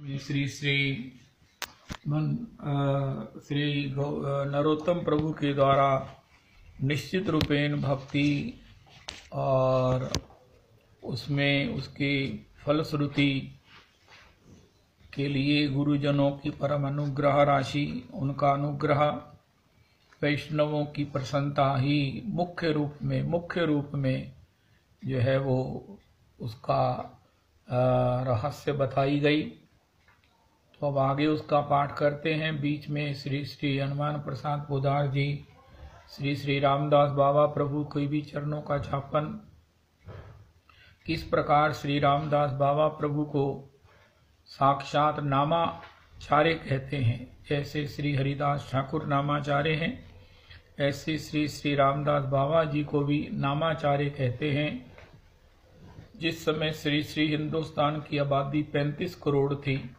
श्री श्री नरोत्तम प्रभु के द्वारा निश्चित रूपेण भक्ति और उसमें उसकी फलश्रुति के लिए गुरुजनों की परम अनुग्रह राशि, उनका अनुग्रह, वैष्णवों की प्रसन्नता ही मुख्य रूप में जो है वो उसका रहस्य बताई गई। तो अब आगे उसका पाठ करते हैं। बीच में श्री श्री हनुमान प्रसाद पोदार जी, श्री श्री रामदास बाबा प्रभु के भी चरणों का छापन, किस प्रकार श्री रामदास बाबा प्रभु को साक्षात नामाचार्य कहते हैं। जैसे श्री हरिदास ठाकुर नामाचार्य हैं, ऐसे श्री श्री रामदास बाबा जी को भी नामाचार्य कहते हैं। जिस समय श्री श्री हिंदुस्तान की आबादी 35 करोड़ थी,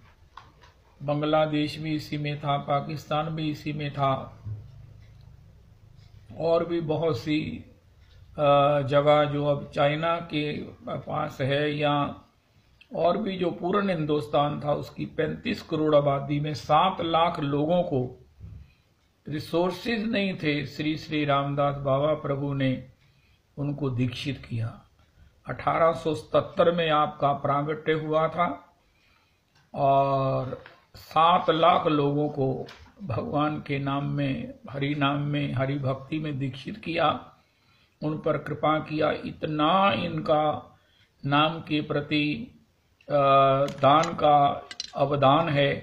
बांग्लादेश भी इसी में था, पाकिस्तान भी इसी में था, और भी बहुत सी जगह जो अब चाइना के पास है, या और भी जो पूर्ण हिंदुस्तान था उसकी 35 करोड़ आबादी में 7 लाख लोगों को रिसोर्सेज नहीं थे। श्री श्री रामदास बाबा प्रभु ने उनको दीक्षित किया। 1877 में आपका प्रागट्य हुआ था और 7 लाख लोगों को भगवान के नाम में, हरि नाम में, हरि भक्ति में दीक्षित किया, उन पर कृपा किया। इतना इनका नाम के प्रति दान का अवदान है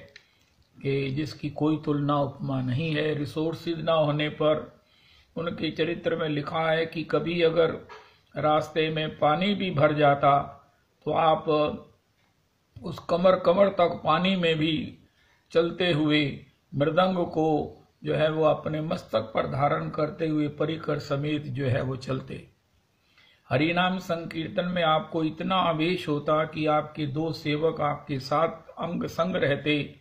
कि जिसकी कोई तुलना उपमा नहीं है। रिसोर्सेज ना होने पर उनके चरित्र में लिखा है कि कभी अगर रास्ते में पानी भी भर जाता तो आप उस कमर तक पानी में भी चलते हुए मृदंग को जो है वो अपने मस्तक पर धारण करते हुए परिकर समेत जो है वो चलते। हरिनाम संकीर्तन में आपको इतना आवेश होता कि आपके 2 सेवक आपके साथ अंग संग रहते।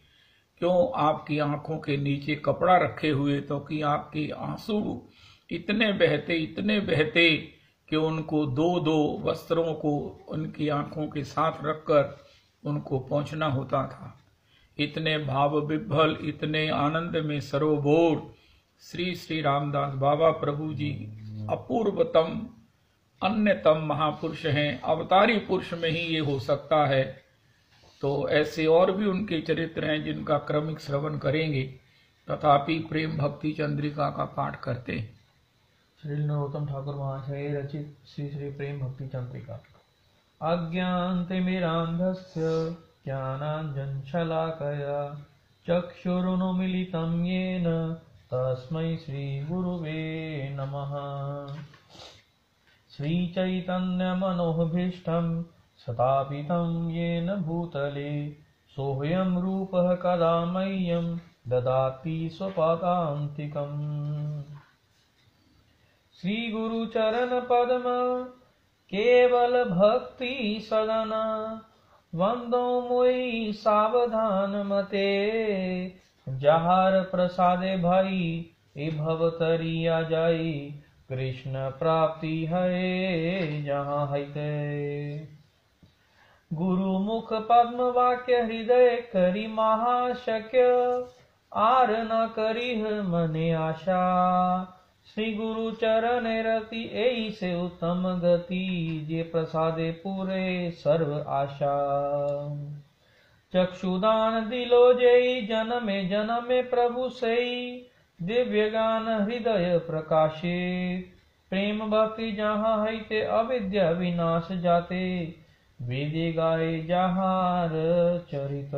क्यों? आपकी आंखों के नीचे कपड़ा रखे हुए, तो कि आपके आंसू इतने बहते कि उनको 2 वस्त्रों को उनकी आंखों के साथ रखकर उनको पहुंचना होता था। इतने भाव विभल, इतने आनंद में सरोबोर श्री श्री रामदास बाबा प्रभु जी अपूर्वतम अन्यतम महापुरुष हैं। अवतारी पुरुष में ही ये हो सकता है। तो ऐसे और भी उनके चरित्र हैं जिनका क्रमिक श्रवण करेंगे। तथापि प्रेम भक्ति चंद्रिका का पाठ करते हैं। श्री नरोत्तम ठाकुर महाशय रचित श्री श्री प्रेम भक्ति चंद्रिका। अज्ञानतिमिरान्धस्य ज्ञानाञ्जनशलाकया चक्षुरुन्मीलितं येन तस्मै श्रीगुरुवे नमः। श्रीचैतन्यमनोभीष्टं स्थापितं येन भूतले सोऽयं रूपः कदा मह्यं ददाति स्वपदान्तिकम्। श्रीगुरुचरणपद्म केवल भक्ति सदन वंदो मोई सावधान मते। जहार प्रसादे भाई ए भवतरिया जाई कृष्ण प्राप्ति है जहाँ है। गुरु मुख पद्म वाक्य हृदय करी महाशक्य आर न करी मने आशा। श्री गुरु चरण रति एई से उत्तम गति जे प्रसादे पूरे सर्व आशा। चक्षुदान दिलो जय जन्मे प्रभु सई दिव्य गान हृदय प्रकाशित। प्रेम भक्ति जहाँ है ते अविद्या विनाश जाते वेदे गाए जहार चरित।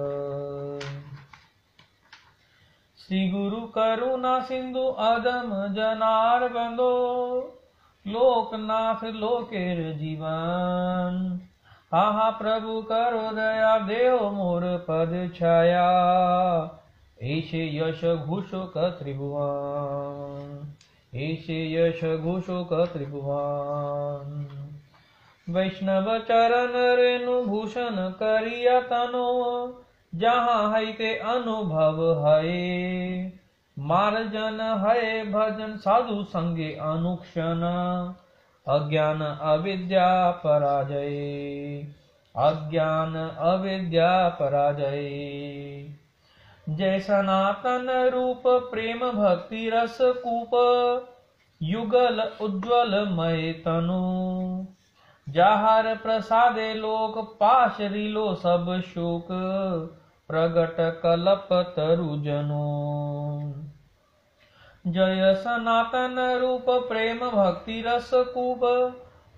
श्री गुरु करुणा सिंधु अदम जनार बंदो लोकनाथ लोकेर जीवन। हा प्रभु करो दया देव मोर पद छाया ऐसे यश घोषो का त्रिभुवन। ऐसे यश घोषो का त्रिभुवन। वैष्णव चरण रेणु भूषण करिया तनो जहाँ है ते अनुभव है। मार्जन है भजन साधु संगे अनुक्षण अज्ञान अविद्या पराजय। अज्ञान अविद्या पराजय। जय सनातन रूप प्रेम भक्ति रस कूप, युगल उज्ज्वल मय तनु। जाहर प्रसादे लोक पाश रिलो सब शोक, प्रगट कलप तरु जनो। जय सनातन रूप प्रेम भक्ति रस कूप,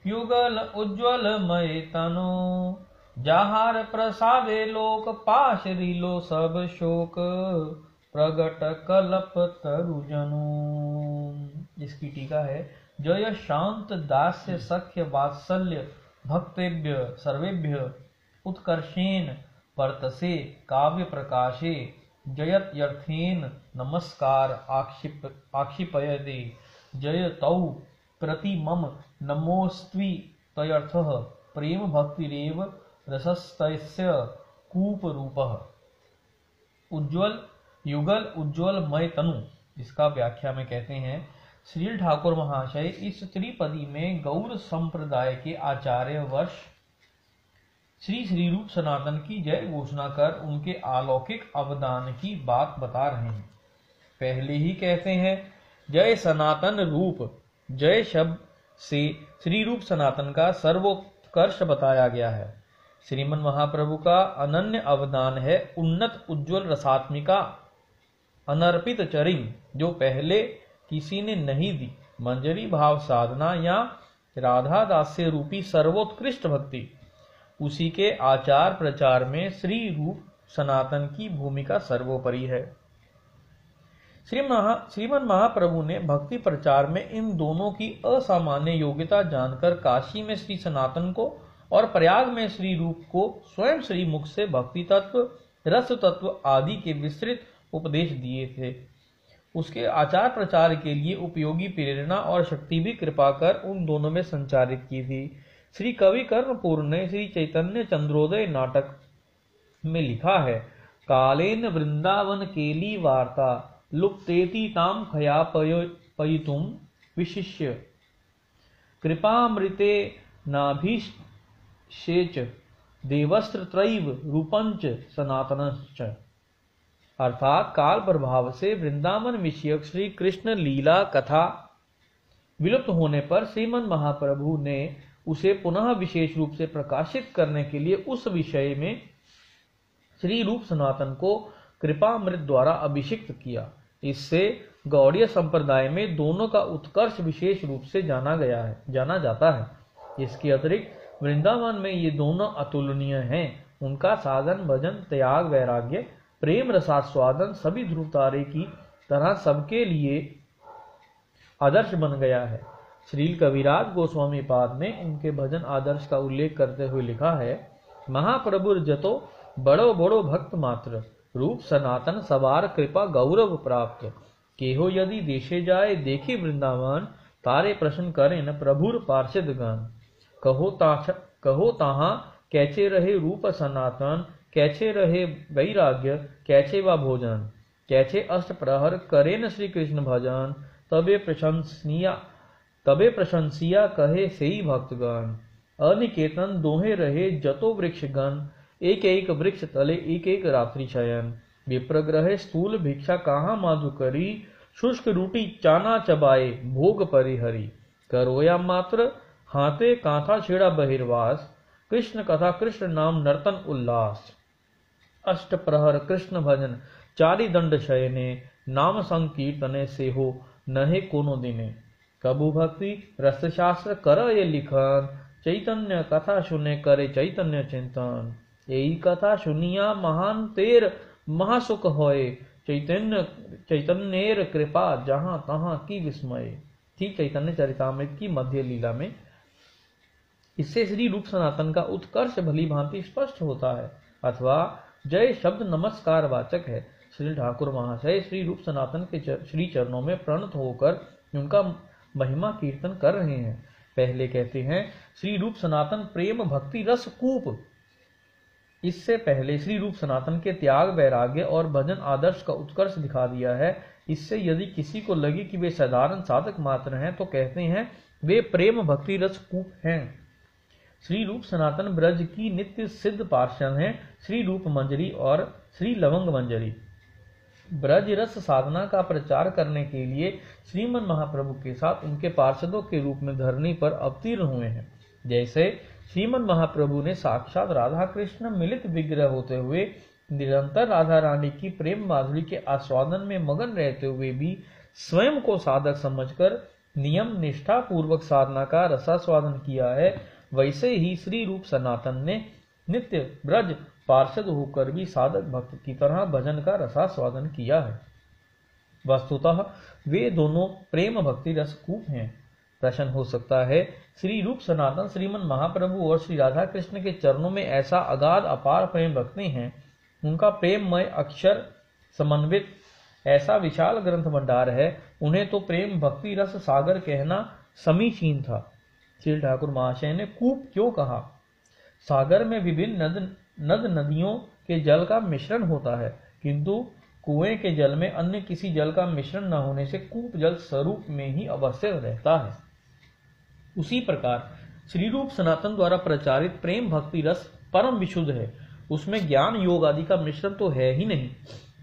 युगल उज्ज्वल मय तनु। जाहार प्रसादे लोक पाश रिलो सब शोक, प्रगट कलप तरु जनु। इसकी टीका है। जय शांत दास्य सख्य वात्सल्य भक्तेभ्य सर्वेभ्य उत्कर्षेण वर्तसे काव्य प्रकाशे, जयत यर्थेन नमस्कार आक्षिपयते। जय तौ प्रति मम नमोस्त्वी तयर्थः, प्रेम भक्तिरेव रसस्तस्य कूप रूपः। उज्ज्वल युगल उज्ज्वल मय तनु। इसका व्याख्या में कहते हैं, श्री ठाकुर महाशय इस त्रिपदी में गौर संप्रदाय के आचार्य वर्ष श्री रूप सनातन की जय घोषणा कर उनके अलौकिक अवदान की बात बता रहे हैं। पहले ही कहते हैं, जय सनातन रूप। जय शब्द से श्री रूप सनातन का सर्वोत्कर्ष बताया गया है। श्रीमन महाप्रभु का अनन्य अवदान है उन्नत उज्ज्वल रसात्मिका अनर्पित चरिंग, जो पहले किसी ने नहीं दी। मंजरी भाव साधना या राधा दास्य रूपी सर्वोत्कृष्ट भक्ति, उसी के आचार प्रचार में श्री रूप सनातन की भूमिका सर्वोपरि है। श्रीमन महाप्रभु ने भक्ति प्रचार में इन दोनों की असामान्य योग्यता जानकर काशी में श्री सनातन को और प्रयाग में श्री रूप को स्वयं श्री मुख से भक्ति तत्व रस तत्व आदि के विस्तृत उपदेश दिए थे। उसके आचार प्रचार के लिए उपयोगी प्रेरणा और शक्ति भी कृपा कर उन दोनों में संचारित की थी। श्री कवि कर्णपुर ने श्री चैतन्य चंद्रोदय नाटक में लिखा है, कालेन वृंदावन केली वार्ता लुप्तेति ताम खया पयितुम विशिष्य, कृपामृते नाभिषेच देवस्त्र त्रैव रूपंच सनातनश्च। अर्थात काल प्रभाव से वृंदावन विषयक श्री कृष्ण लीला कथा विलुप्त होने पर श्रीमन महाप्रभु ने उसे पुनः विशेष रूप से प्रकाशित करने के लिए उस विषय में श्री रूप सनातन को कृपामृत द्वारा अभिषिक्त किया। इससे गौड़ीय संप्रदाय में दोनों का उत्कर्ष विशेष रूप से जाना जाता है। इसके अतिरिक्त वृंदावन में ये दोनों अतुलनीय हैं। उनका साधन भजन त्याग वैराग्य प्रेम रसास्वादन सभी ध्रुव तारे की तरह सबके लिए आदर्श बन गया है। श्रील कविराज गोस्वामी पाद ने उनके भजन आदर्श का उल्लेख करते हुए लिखा है, महाप्रभु जतो बड़ो बड़ो भक्त मात्र, रूप सनातन सवार कृपा गौरव प्राप्त। केहो यदि देशे जाए देखी वृंदावन, तारे प्रश्न करें न प्रभुर पार्षद गण। कहो ताहा कैचे रहे रूप सनातन, कैचे रहे वैराग्य कैचे वा भोजन। कैचे अष्ट प्रहर करे न श्री कृष्ण भजन, तबे प्रशंसिया कहे सेई भक्तगण। अनिकेतन दोहे रहे जतो वृक्ष गण, एक एक वृक्ष तले एक एक रात्रि शयन। विप्रग्रहे स्थूल भिक्षा कहाँ माधु करी, शुष्क रूटी चाना चबाए भोग परिहरी। करोया मात्र हाथे कांथा छेड़ा बहिर्वास, कृष्ण कथा कृष्ण नाम नर्तन उल्लास। अष्ट प्रहर कृष्ण भजन चारि दंड शयने, नाम संकीर्तने से हो नहे कोनो दिने। कबू भक्ति रस शास्त्र कर ये लिखन, चैतन्य कथा सुने करे चैतन्य चिंतन। यही कथा सुनिया महान तेर महासुख होए, चैतन्येर कृपा जहां तहां की विस्मय। ठीक चैतन्य चरितामृत की मध्य लीला में इससे श्री रूप सनातन का उत्कर्ष भली भांति स्पष्ट होता है। अथवा जय शब्द नमस्कार वाचक है। श्री ठाकुर महाशय श्री रूप सनातन के श्री चरणों में प्रणत होकर उनका महिमा कीर्तन कर रहे हैं। पहले कहते हैं श्री रूप सनातन प्रेम भक्ति रस कूप। इससे पहले श्री रूप सनातन के त्याग वैराग्य और भजन आदर्श का उत्कर्ष दिखा दिया है। इससे यदि किसी को लगे कि वे साधारण साधक मात्र हैं तो कहते हैं वे प्रेम भक्ति रस कूप हैं। श्री रूप सनातन ब्रज की नित्य सिद्ध पार्षद हैं श्री रूप मंजरी और श्री लवंग मंजरी। ब्रज रस साधना का प्रचार करने के लिए श्रीमन महाप्रभु के साथ उनके पार्षदों के रूप में धरनी पर अवतीर्ण हुए हैं। जैसे श्रीमन महाप्रभु ने साक्षात राधा कृष्ण मिलित विग्रह होते हुए निरंतर राधा रानी की प्रेम माधुरी के आस्वादन में मगन रहते हुए भी स्वयं को साधक समझकर नियम निष्ठा पूर्वक साधना का रसास्वादन किया है, वैसे ही श्री रूप सनातन ने नित्य ब्रज पार्षद होकर भी साधक भक्त की तरह भजन का रसास्वादन किया है। वस्तुतः वे दोनों प्रेम भक्ति रस कूप हैं। प्रश्न हो सकता है, श्री रूप सनातन श्रीमन महाप्रभु और श्री राधा कृष्ण के चरणों में ऐसा अगाध अपार प्रेम भक्ति हैं, उनका प्रेममय अक्षर समन्वित ऐसा विशाल ग्रंथ भंडार है, उन्हें तो प्रेम भक्ति रस सागर कहना समीचीन था। श्री ठाकुर महाशय ने कूप क्यों कहा? सागर में विभिन्न नद नदियों के जल का मिश्रण होता है, किंतु कुएं के जल में अन्य किसी जल का मिश्रण न होने से कूप जल स्वरूप में ही अवश्य रहता है। उसी प्रकार श्री रूप सनातन द्वारा प्रचारित प्रेम भक्ति रस परम विशुद्ध है। उसमें ज्ञान योग आदि का मिश्रण तो है ही नहीं,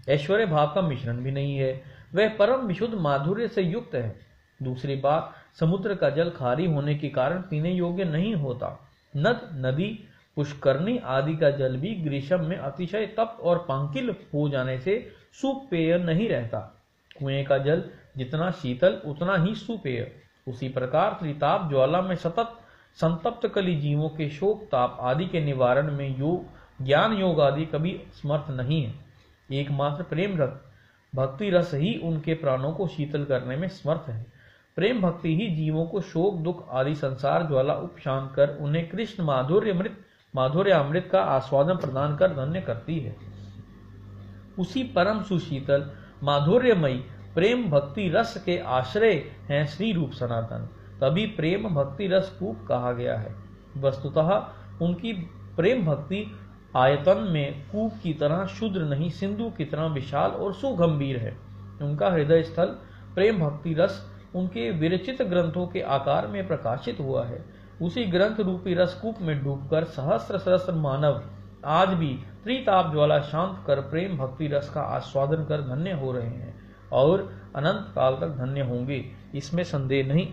ऐश्वर्य भाव का मिश्रण भी नहीं है, वह परम विशुद्ध माधुर्य से युक्त है। दूसरी बात, समुद्र का जल खारी होने के कारण पीने योग्य नहीं होता। नद नदी पुष्करणी आदि का जल भी ग्रीष्म में अतिशय तप्त और पंकिल हो जाने से सुपेय नहीं रहता। कुएं का जल जितना शीतल उतना ही सुपेय। उसी प्रकार त्रिताप ज्वाला में सतत संतप्त कली जीवों के शोक ताप आदि के निवारण में ज्ञान योग आदि कभी समर्थ नहीं है। एकमात्र प्रेम भक्ति रस ही उनके प्राणों को शीतल करने में समर्थ है। प्रेम भक्ति ही जीवों को शोक दुख आदि संसार ज्वाला उपशांत कर उन्हें कृष्ण माधुर्यामृत का आस्वादन प्रदान कर धन्य करती है। उसी परम सुशीतल माधुर्यमयी प्रेम भक्ति रस के आश्रय हैं श्री रूप सनातन, तभी प्रेम भक्ति रस कूप कहा गया है। वस्तुतः उनकी प्रेम भक्ति आयतन में कूप की तरह शुद्र नहीं, सिंधु की तरह विशाल और सुगंभीर है। उनका हृदय स्थल प्रेम भक्ति रस उनके विरचित ग्रंथों के आकार में प्रकाशित हुआ है। उसी ग्रंथ रूपी रसकूप में डूबकर सहस्र सहस्र मानव आज भी त्रिताप ज्वाला शांत कर प्रेम भक्ति रस का आस्वादन कर धन्य हो रहे हैं और अनंत काल तक धन्य होंगे, इसमें संदेह नहीं।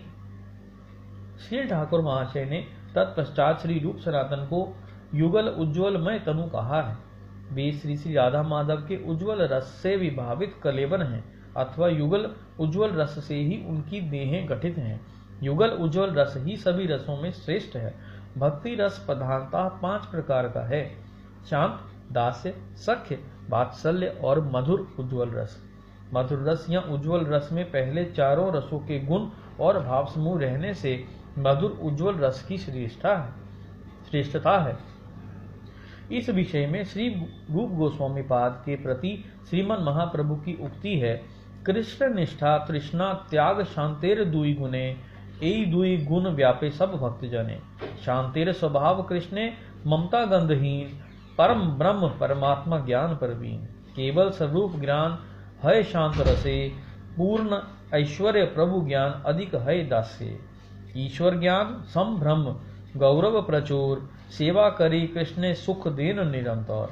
श्री ठाकुर महाशय ने तत्पश्चात श्री रूप सनातन को युगल उज्ज्वलमय तनु कहा है। वे श्री श्री राधा माधव के उज्ज्वल रस से विभावित कलेवन हैं, अथवा युगल उज्ज्वल रस से ही उनकी देहें गठित हैं। युगल उज्ज्वल रस ही सभी रसों में श्रेष्ठ है। भक्ति रस प्रधानतः 5 प्रकार का है: शांत, दास्य, सख्य, वात्सल्य और मधुर उज्ज्वल रस। मधुर रस या उज्ज्वल रस में पहले चारों रसों के गुण और भाव समूह रहने से मधुर उज्ज्वल रस की श्रेष्ठता है। इस विषय में श्री रूप गोस्वामी पाद के प्रति श्रीमन महाप्रभु की उक्ति है: कृष्ण निष्ठा तृष्णा त्याग शांतेर दुई गुणे, एई दुई गुण व्यापे सब भक्त जने। शांतेर स्वभाव कृष्णे ममता गंधहीन, परम ब्रह्म परमात्मा ज्ञान परवीन। केवल स्वरूप ज्ञान है शांत रसे, पूर्ण ऐश्वर्य प्रभु ज्ञान अधिक है दास्य। ईश्वर ज्ञान संभ्रम गौरव प्रचुर, सेवा करी कृष्ण सुख देन निरंतर।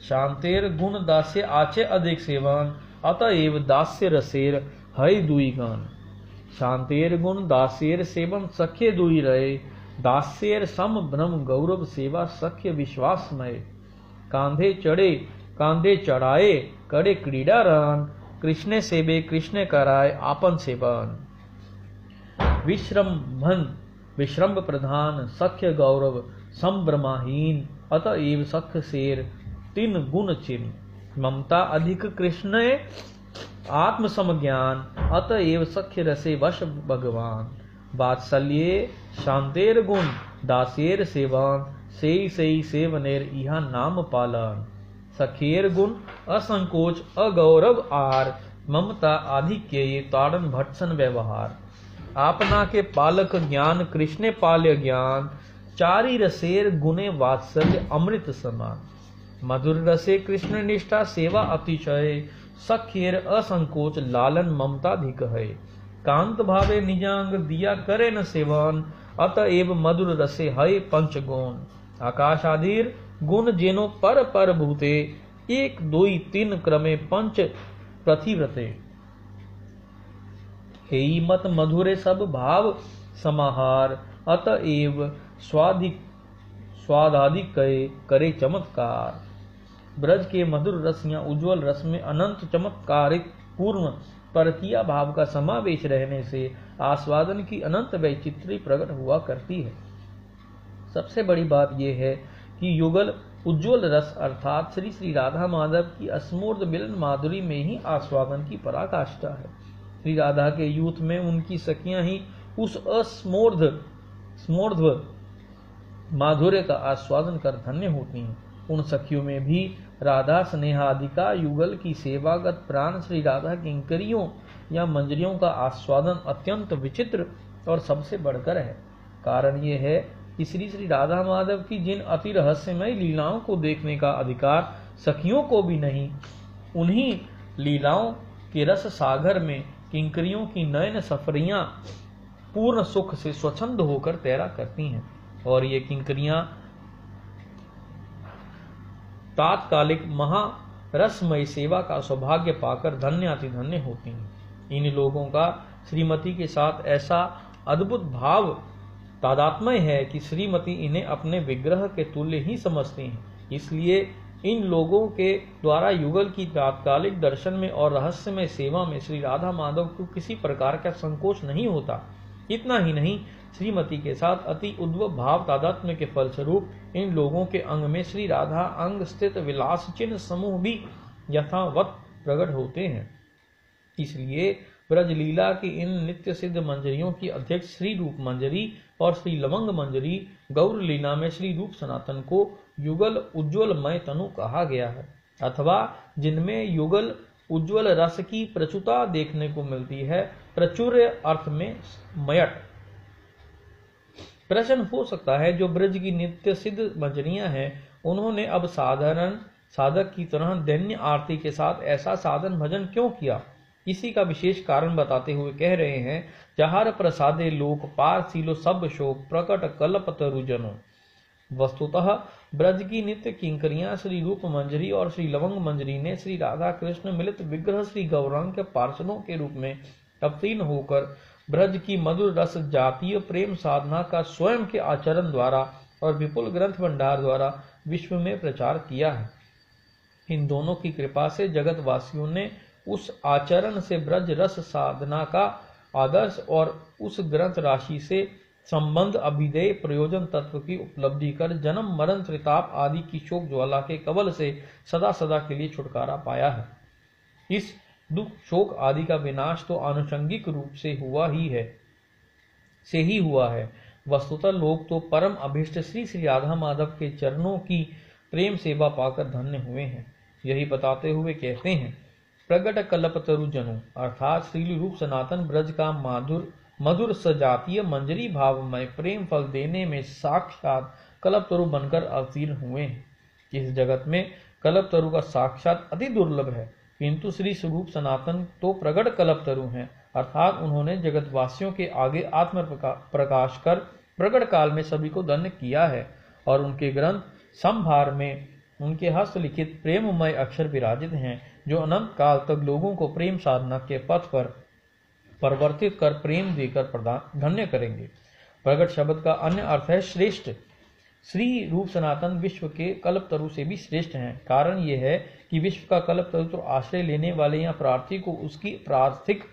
शांतेर गुण दास्य आचे अधिक सेवन, अतएव दास्य रसेर है दुई गान। शांतेर गुण दास्येर सेवन सख्य दुई रहे, दास्येर सम भ्रम गौरव सेवा सख्य विश्वासमय। कांधे चढ़ाए करे क्रीड़ा रन, कृष्ण सेवे कृष्ण कराए आपन सेवन। विश्रम्भ प्रधान सख्य गौरव संभ्रमाहीन, अतएव सख्य शेर 3 गुण चिन्ह। ममता अधिक कृष्ण आत्म समज्ञान, अतएव सख्य रसे वश भगवान। वात्सल्ये शांतेर गुण दासेर सेवन, सेई सेवनेर इहा नाम पालन। सखेर गुण असंकोच अगौरव आर, ममता आधिक्य ताड़न भटसन व्यवहार। आपना के पालक ज्ञान कृष्ण पाल्य ज्ञान, चारी रसेर गुणे वात्सल्य अमृत समान। मधुर रसे कृष्ण निष्ठा सेवा अतिशय, सख्येर असंकोच लालन ममताधिक है। कांत भावे निजांग दिया करे न सेवन, अतएव मधुर रसे हय पंच गुण। आकाश आदिर गुण जेनो पर पर भूते, एक दुई तीन क्रमे पंच प्रतिव्रते। हेई मत मधुरे सब भाव समाहार, अतएव स्वादाधिक करे चमत्कार। ब्रज के मधुर रस या उज्ज्वल रस में अनंत चमत्कारिक पूर्ण परकीय भाव का समावेश रहने से आस्वादन की अनंत वैचित्री प्रकट हुआ करती है। सबसे बड़ी बात यह है कि युगल उज्ज्वल रस अर्थात श्री श्री राधा माधव की अस्मूर्त मिलन माधुरी में ही आस्वादन की पराकाष्ठा है। श्री राधा के यूथ में उनकी सखियां ही उस अस्मूर्ध माधुर्य का आस्वादन कर धन्य होती हैं। उन सखियों में भी राधा स्नेहादिका युगल की सेवागत प्राण श्री राधा किंकरियों या मंजरियों का आस्वादन अत्यंत विचित्र और सबसे बढ़कर है। कारण ये है कि श्री श्री राधा माधव की जिन अति रहस्यमय लीलाओं को देखने का अधिकार सखियों को भी नहीं, उन्हीं लीलाओं के रस सागर में किंकरियों की नयन सफरियां पूर्ण सुख से स्वच्छंद होकर तैरा करती हैं और ये किंकरियां तात्कालिक महारसमय सेवा का सौभाग्य पाकर धन्यातिधन्य होती हैं। इन लोगों का श्रीमती के साथ ऐसा अद्भुत भाव तादात्म्य है कि श्रीमती इन्हें अपने विग्रह के तुल्य ही समझती हैं। इसलिए इन लोगों के द्वारा युगल की तात्कालिक दर्शन में और रहस्यमय सेवा में श्री राधा माधव को किसी प्रकार का संकोच नहीं होता। इतना ही नहीं, श्रीमती के साथ अति उद्भव भाव तादात्म्य के फलस्वरूप इन लोगों के अंग में श्री राधा अंग स्थित विलास चिन्ह समूह भी यथावत प्रकट होते हैं। इसलिए ब्रजलीला की इन नित्य सिद्ध मंजरियों की अध्यक्ष श्री रूप मंजरी और श्री लवंग मंजरी गौर लीला में श्री रूप सनातन को युगल उज्ज्वलमय तनु कहा गया है, अथवा जिनमें युगल उज्ज्वल रस की प्रचुरता देखने को मिलती है, प्रचुर्य अर्थ में मयट। प्रश्न हो सकता है, जो ब्रज की नित्य सिद्ध मंजरियां हैं, उन्होंने अब साधारण साधक की तरह दैन्य आरती के साथ ऐसा साधन भजन क्यों किया? इसी का विशेष कारण बताते हुए कह रहे हैं, जहार प्रसादे लोक पार सीलो सब शोक प्रकट कल्प तरुजनो। वस्तुतः ब्रज की नित्य किंकरियां श्री रूप मंजरी और श्री लवंग मंजरी ने श्री राधा कृष्ण मिलित विग्रह श्री गौरांग के पार्षदों के रूप में अवतीर्ण होकर ब्रज की मधुर रस जातीय प्रेम साधना का स्वयं के आचरण द्वारा और विपुल ग्रंथ भंडार द्वारा विश्व में प्रचार किया है। इन दोनों की कृपा से जगत वासियों ने उस आचरण से ब्रज रस साधना का आदर्श और उस ग्रंथ राशि से संबंध अभिधेय प्रयोजन तत्व की उपलब्धि कर जन्म मरण त्रिताप आदि की शोक ज्वाला के कवल से सदा सदा के लिए छुटकारा पाया है। इस दुख शोक आदि का विनाश तो आनुषंगिक रूप से ही हुआ है। वस्तुतः लोग तो परम अभिष्ट श्री श्री राधा माधव के चरणों की प्रेम सेवा पाकर धन्य हुए हैं। यही बताते हुए कहते हैं, प्रगट कल्प तरु जनु अर्थात श्री रूप सनातन ब्रज का मधुर सजातीय मंजरी भावमय प्रेम फल देने में साक्षात कल्पतरु बनकर अवतीर्ण हुए हैं। इस जगत में कल्पतरु का साक्षात अति दुर्लभ है, किंतु श्री स्वरूप सनातन तो प्रगट कल्पतरु हैं, अर्थात उन्होंने जगतवासियों के आगे आत्म प्रकाश कर प्रगट काल में सभी को धन्य किया है और उनके ग्रंथ संभार में उनके हस्तलिखित प्रेममय अक्षर विराजित हैं, जो अनंत काल तक लोगों को प्रेम साधना के पथ पर परिवर्तित कर प्रेम देकर धन्य करेंगे। प्रगट शब्द का अन्य अर्थ है श्रेष्ठ। श्री रूप सनातन विश्व के कल्पतरु से भी श्रेष्ठ हैं। कारण यह है कि विश्व का कल्पतरु तो आश्रय लेने वाले या प्रार्थी को उसकी प्रार्थिक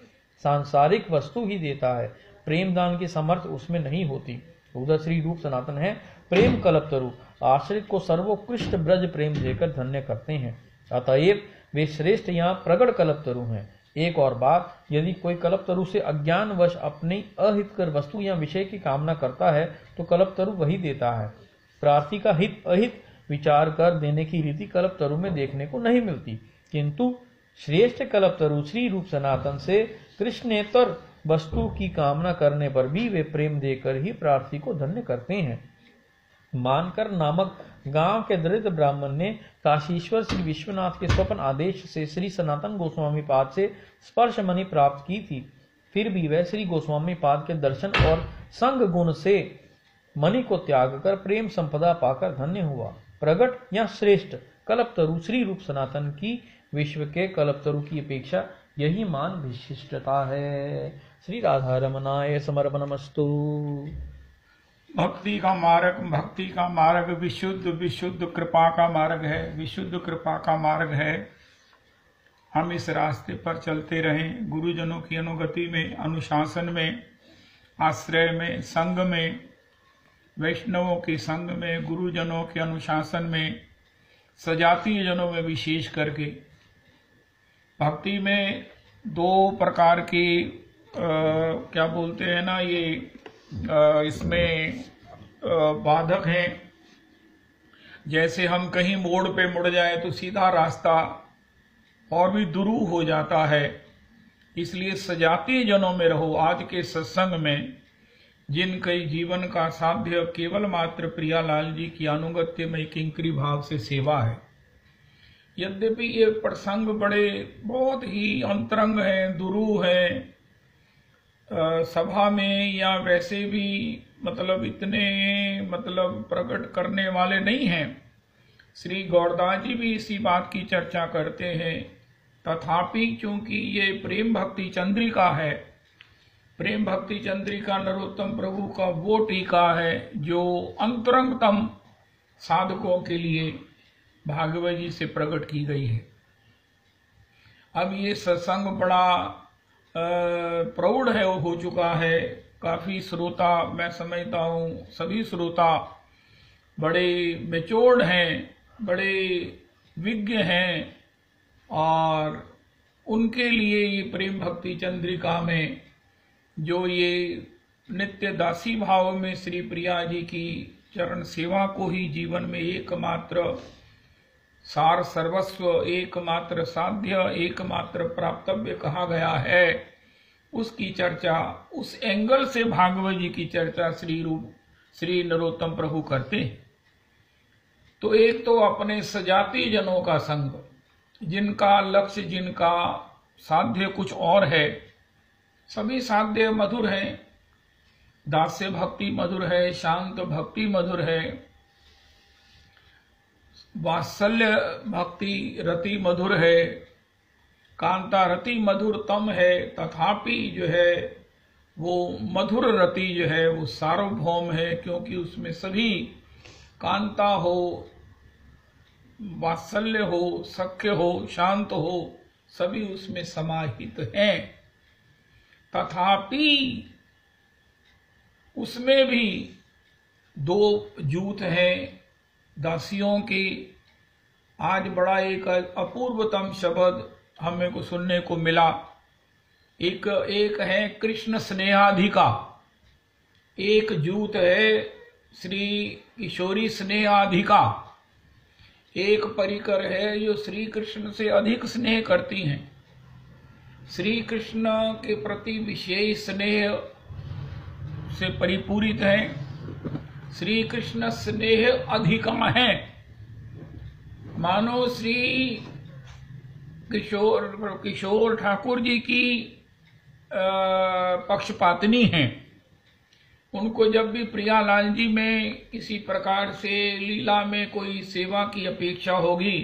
सांसारिक वस्तु ही देता है, प्रेम दान की समर्थ उसमें नहीं होती। उधर श्री रूप सनातन है प्रेम कल्पतरु, आश्रित को सर्वोत्कृष्ट ब्रज प्रेम देकर धन्य करते हैं। अतएव वे श्रेष्ठ या प्रगट कल्पतरु हैं। एक और बात, यदि कोई कल्पतरु से अज्ञानवश अपनी अहितकर वस्तु या विषय की कामना करता है तो कल्पतरु वही देता है। प्रार्थी का हित अहित विचार कर देने की रीति कल्पतरु में देखने को नहीं मिलती, किंतु श्रेष्ठ कल्पतरु श्री रूप सनातन से कृष्णेतर वस्तु की कामना करने पर भी वे प्रेम देकर ही प्रार्थी को धन्य करते हैं। मानकर नामक गांव के दरिद्र ब्राह्मण ने काशीश्वर श्री विश्वनाथ के स्वप्न आदेश से श्री सनातन गोस्वामी पाद से स्पर्श मणि प्राप्त की थी। फिर भी वह श्री गोस्वामी पाद के दर्शन और संग गुण से मणि को त्याग कर प्रेम संपदा पाकर धन्य हुआ। प्रगट या श्रेष्ठ कल्पतरु श्री रूप सनातन की विश्व के कल्पतरु की अपेक्षा यही मान विशिष्टता है। श्री राधा रमनाय समर्पणमस्तु। भक्ति का मार्ग विशुद्ध कृपा का मार्ग है, विशुद्ध कृपा का मार्ग है। हम इस रास्ते पर चलते रहें, गुरुजनों की अनुगति में, अनुशासन में, आश्रय में, संग में, वैष्णवों के संग में, गुरुजनों के अनुशासन में, सजातीय जनों में विशेष करके। भक्ति में दो प्रकार की क्या बोलते हैं ना, ये इसमें बाधक हैं। जैसे हम कहीं मोड़ पे मुड़ जाए तो सीधा रास्ता और भी दुरूह हो जाता है। इसलिए सजातीय जनों में रहो। आज के सत्संग में जिनके जीवन का साध्य केवल मात्र प्रियालाल जी की अनुगत्य में किंकरी भाव से सेवा है। यद्यपि ये प्रसंग बड़े बहुत ही अंतरंग हैं, दुरूह हैं, सभा में या वैसे भी मतलब इतने मतलब प्रकट करने वाले नहीं हैं। श्री गौरदास जी भी इसी बात की चर्चा करते हैं। तथापि चूंकि ये प्रेम भक्ति चंद्रिका है, प्रेम भक्ति चंद्रिका नरोत्तम प्रभु का वो टीका है जो अंतरंगतम साधकों के लिए भागवत जी से प्रकट की गई है। अब ये सत्संग बड़ा प्रौढ़ है, हो चुका है। काफी श्रोता, मैं समझता हूँ सभी श्रोता बड़े मैच्योर्ड हैं, बड़े विज्ञ हैं, और उनके लिए ये प्रेम भक्ति चंद्रिका में जो ये नित्य दासी भाव में श्री प्रिया जी की चरण सेवा को ही जीवन में एकमात्र सार सर्वस्व, एकमात्र साध्य, एकमात्र प्राप्तव्य कहा गया है, उसकी चर्चा, उस एंगल से भागवत जी की चर्चा श्री नरोत्तम प्रभु करते हैं। तो एक तो अपने सजाती जनों का संग, जिनका लक्ष्य, जिनका साध्य कुछ और है। सभी साध्य मधुर हैं, दास्य भक्ति मधुर है, शांत भक्ति मधुर है, वात्सल्य भक्ति रति मधुर है, कांता रति मधुरतम है। तथापि जो है वो मधुर रति जो है वो सार्वभौम है, क्योंकि उसमें सभी कांता हो, वात्सल्य हो, सख्य हो, शांत हो, सभी उसमें समाहित हैं। तथापि उसमें भी दो जूथ हैं दासियों की। आज बड़ा एक अपूर्वतम शब्द हमें को सुनने को मिला। एक है कृष्ण स्नेहाधिका, एक जूथ है श्री किशोरी स्नेहाधिका, एक परिकर है जो श्री कृष्ण से अधिक स्नेह करती हैं, श्री कृष्ण के प्रति विशेष स्नेह से परिपूरित हैं। श्री कृष्ण स्नेह अधिका है, मानो श्री किशोर ठाकुर जी की पक्षपातनी हैं। उनको जब भी प्रियालाल जी में किसी प्रकार से लीला में कोई सेवा की अपेक्षा होगी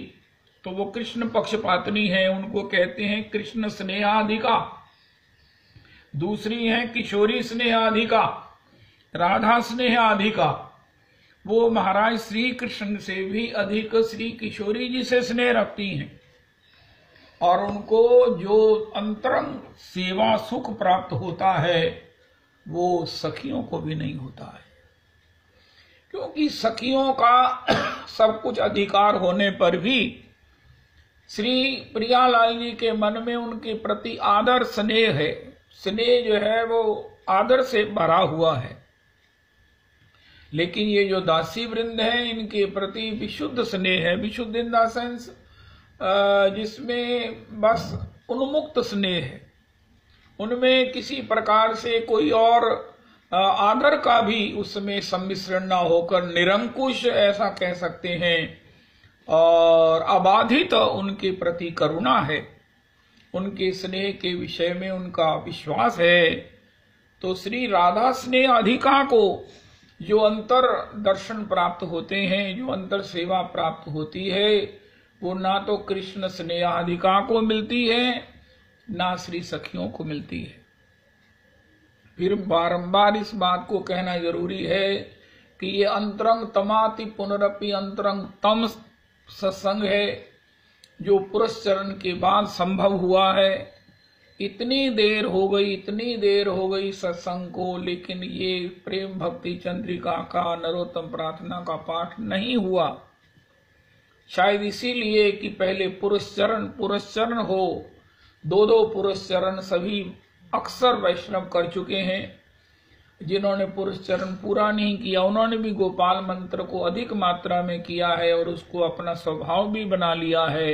तो वो कृष्ण पक्षपातनी है, उनको कहते हैं कृष्ण स्नेहाधिका। दूसरी है किशोरी स्नेहाधिका, राधा स्नेहाधिका। वो महाराज श्री कृष्ण से भी अधिक श्री किशोरी जी से स्नेह रखती हैं, और उनको जो अंतरंग सेवा सुख प्राप्त होता है वो सखियों को भी नहीं होता है। क्योंकि सखियों का सब कुछ अधिकार होने पर भी श्री प्रियालाल जी के मन में उनके प्रति आदर स्नेह है। स्नेह जो है वो आदर से भरा हुआ है। लेकिन ये जो दासी वृंद है इनके प्रति विशुद्ध स्नेह है। विशुद्ध इन द सेंस जिसमें बस उन्मुक्त स्नेह है, उनमें किसी प्रकार से कोई और आदर का भी उसमें सम्मिश्रण न होकर निरंकुश ऐसा कह सकते हैं, और अबाधित उनके प्रति करुणा है, उनके स्नेह के विषय में उनका विश्वास है। तो श्री राधा स्नेह अधिका को जो अंतर दर्शन प्राप्त होते हैं, जो अंतर सेवा प्राप्त होती है, वो ना तो कृष्ण स्नेह अधिका को मिलती है, ना श्री सखियों को मिलती है। फिर बारंबार इस बात को कहना जरूरी है कि ये अंतरंग तमाति पुनरपि अंतरंग तम सत्संग है, जो पुरुष चरण के बाद संभव हुआ है। इतनी देर हो गई सत्संग को, लेकिन ये प्रेम भक्ति चंद्रिका का नरोत्तम प्रार्थना का पाठ नहीं हुआ। शायद इसीलिए कि पहले पुरुष चरण हो, दो पुरुष चरण सभी अक्सर वैष्णव कर चुके हैं। जिन्होंने पुरुष चरण पूरा नहीं किया, उन्होंने भी गोपाल मंत्र को अधिक मात्रा में किया है और उसको अपना स्वभाव भी बना लिया है।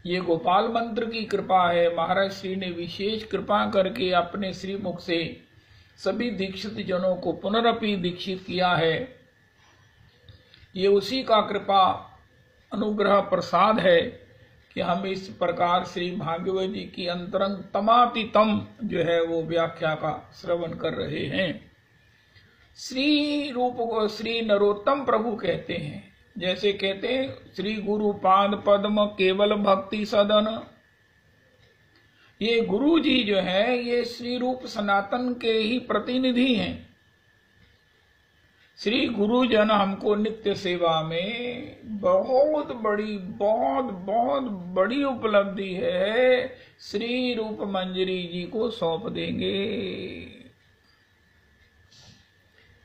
ये गोपाल मंत्र की कृपा है। महाराज श्री ने विशेष कृपा करके अपने श्रीमुख से सभी दीक्षित जनों को पुनरपि दीक्षित किया है। ये उसी का कृपा अनुग्रह प्रसाद है कि हम इस प्रकार श्री भागवत जी की अंतरंग तमातितम जो है वो व्याख्या का श्रवण कर रहे हैं। श्री रूप को श्री नरोत्तम प्रभु कहते हैं। जैसे कहते हैं श्री गुरु पाद पद्म केवल भक्ति सदन। ये गुरु जी जो है ये श्री रूप सनातन के ही प्रतिनिधि हैं। श्री गुरु जन हमको नित्य सेवा में बहुत बड़ी उपलब्धि है, श्री रूप मंजरी जी को सौंप देंगे।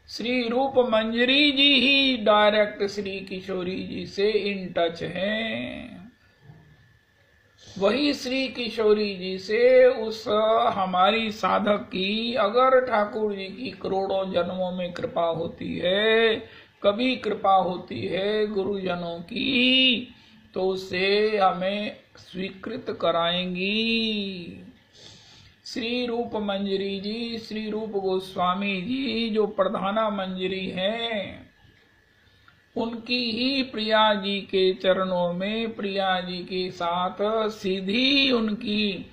श्री रूप मंजरी जी ही डायरेक्ट श्री किशोरी जी से इन टच हैं। वही श्री किशोरी जी से उस हमारी साधक की अगर ठाकुर जी की करोड़ों जन्मों में कृपा होती है, कभी कृपा होती है गुरुजनों की, तो उससे हमें स्वीकृत कराएंगी। श्री रूप मंजरी जी, श्री रूप गोस्वामी जी जो प्रधाना मंजरी हैं, उनकी ही प्रिया जी के चरणों में प्रिया जी के साथ सीधी उनकी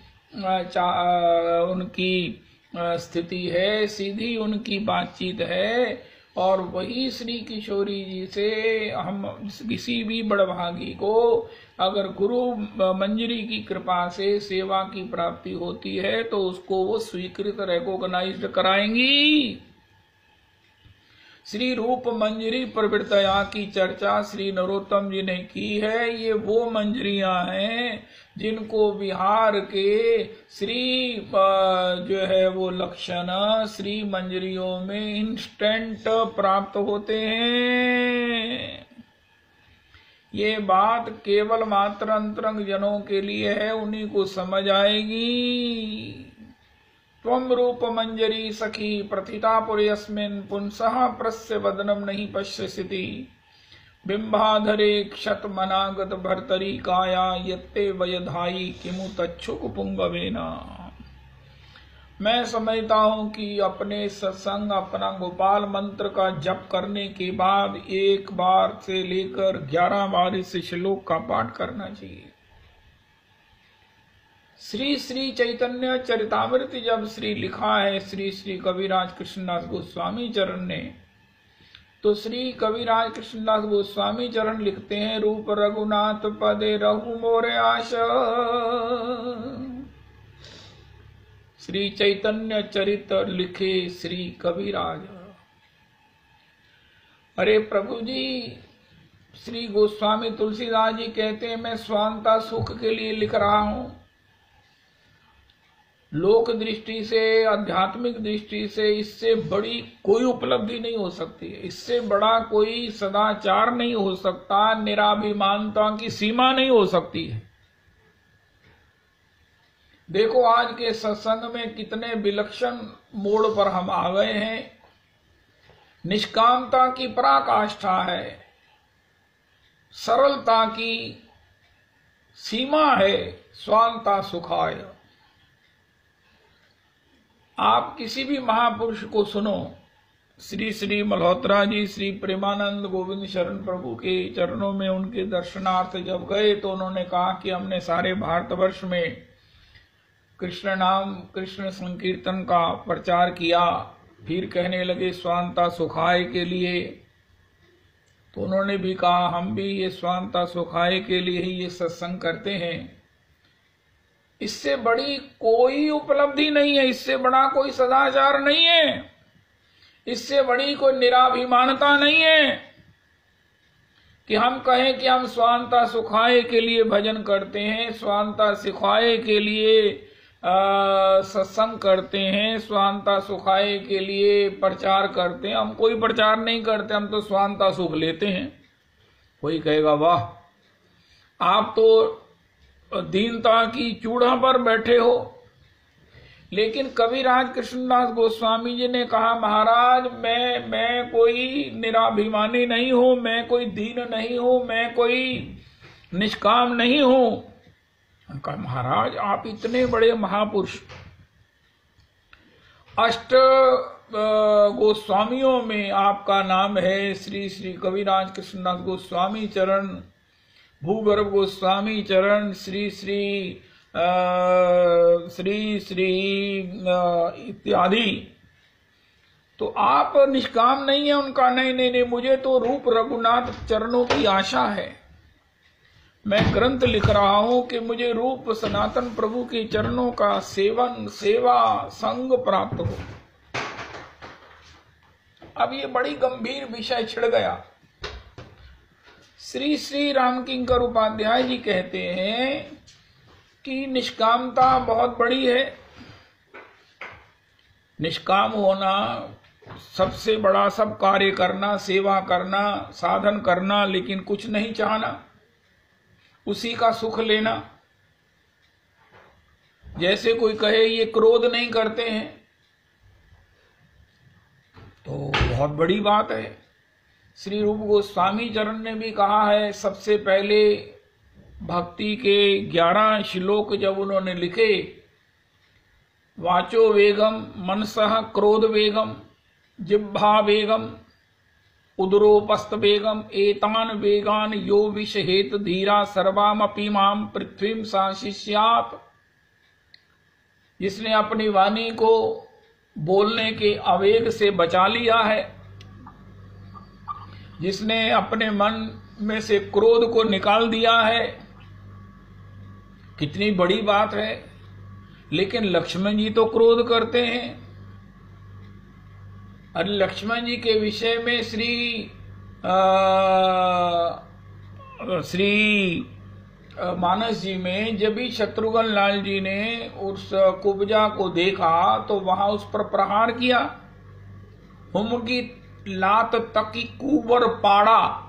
स्थिति है, सीधी उनकी बातचीत है। और वही श्री किशोरी जी से हम किसी भी बड़भागी को अगर गुरु मंजरी की कृपा से सेवा की प्राप्ति होती है तो उसको वो स्वीकृत रिकॉग्नाइज्ड कराएंगी। श्री रूप मंजरी प्रवृत्तया की चर्चा श्री नरोत्तम जी ने की है। ये वो मंजरियां हैं जिनको बिहार के श्री जो है वो लक्षण श्री मंजरियों में इंस्टेंट प्राप्त होते हैं। ये बात केवल मात्र अंतरंग जनों के लिए है, उन्हीं को समझ आएगी। त्वम रूप मंजरी सखी प्रथिता पुरयस्मिन् पुंसः प्रस्य वदनम नहीं पश्यसिति बिंबाधरे क्षत मनागत भर्तरी काया यत्ते वयधाई किमु तच्छुक पुंगवेना। मैं समझता हूं कि अपने सत्संग अपना गोपाल मंत्र का जप करने के बाद एक बार से लेकर 11 बार इस श्लोक का पाठ करना चाहिए। श्री श्री चैतन्य चरितामृत जब श्री लिखा है श्री श्री कविराज कृष्णदास गोस्वामी चरण ने, तो श्री कविराज कृष्णदास गोस्वामी चरण लिखते हैं रूप रघुनाथ पदे रहु मोरे आश। श्री चैतन्य चरित लिखे श्री कविराज। अरे प्रभु जी, श्री गोस्वामी तुलसीदास जी कहते हैं मैं स्वांता सुख के लिए लिख रहा हूं। लोक दृष्टि से, आध्यात्मिक दृष्टि से इससे बड़ी कोई उपलब्धि नहीं हो सकती है, इससे बड़ा कोई सदाचार नहीं हो सकता, निराभिमानता की सीमा नहीं हो सकती है। देखो आज के सत्संग में कितने विलक्षण मोड़ पर हम आ गए हैं। निष्कामता की पराकाष्ठा है, सरलता की सीमा है, स्वांता सुखाय। आप किसी भी महापुरुष को सुनो, श्री श्री मल्होत्रा जी श्री प्रेमानंद गोविंद शरण प्रभु के चरणों में उनके दर्शनार्थ जब गए तो उन्होंने कहा कि हमने सारे भारतवर्ष में कृष्ण नाम कृष्ण संकीर्तन का प्रचार किया। फिर कहने लगे स्वांता सुखाय के लिए। तो उन्होंने भी कहा हम भी ये स्वांता सुखाय के लिए ही ये सत्संग करते हैं। इससे बड़ी कोई उपलब्धि नहीं है, इससे बड़ा कोई सदाचार नहीं है, इससे बड़ी कोई निराभिमानता नहीं है कि हम कहें कि हम स्वांता सुखाय के लिए भजन करते हैं, स्वांता सुखाय के लिए सत्संग करते हैं, स्वांता सुखाय के लिए प्रचार करते हैं। हम कोई प्रचार नहीं करते, हम तो स्वांता सुख लेते हैं। कोई कहेगा वाह आप तो दीनता की चूड़ा पर बैठे हो। लेकिन कविराज कृष्णदास गोस्वामी जी ने कहा महाराज मैं कोई निराभिमानी नहीं हूं, मैं कोई दीन नहीं हूं, मैं कोई निष्काम नहीं हूं। कहा महाराज आप इतने बड़े महापुरुष, अष्ट गोस्वामियों में आपका नाम है, श्री श्री कविराज कृष्णदास गोस्वामी चरण, भूगर्भ गोस्वामी चरण, श्री श्री इत्यादि, तो आप निष्काम नहीं है उनका। नहीं, मुझे तो रूप रघुनाथ चरणों की आशा है। मैं ग्रंथ लिख रहा हूं कि मुझे रूप सनातन प्रभु के चरणों का सेवन सेवा संग प्राप्त हो। अब ये बड़ी गंभीर विषय छिड़ गया। श्री श्री रामकिंकर उपाध्याय जी कहते हैं कि निष्कामता बहुत बड़ी है। निष्काम होना सबसे बड़ा, सब कार्य करना, सेवा करना, साधन करना, लेकिन कुछ नहीं चाहना, उसी का सुख लेना। जैसे कोई कहे ये क्रोध नहीं करते हैं तो बहुत बड़ी बात है। श्री रूप गोस्वामी चरण ने भी कहा है, सबसे पहले भक्ति के 11 श्लोक जब उन्होंने लिखे, वाचो वेगम मनसः क्रोध वेगम जिह्वा वेगम उदरोपस्त वेगम एतान वेगान यो विषहेत धीरा सर्वामपि माम पृथ्वीम साशिष्यात्। जिसने अपनी वाणी को बोलने के आवेग से बचा लिया है, जिसने अपने मन में से क्रोध को निकाल दिया है, कितनी बड़ी बात है। लेकिन लक्ष्मण जी तो क्रोध करते हैं। और लक्ष्मण जी के विषय में श्री मानस जी में जब भी शत्रुघ्न लाल जी ने उस कुब्जा को देखा तो वहां उस पर प्रहार किया। हुमकी लात तकी कुबर पाड़ा।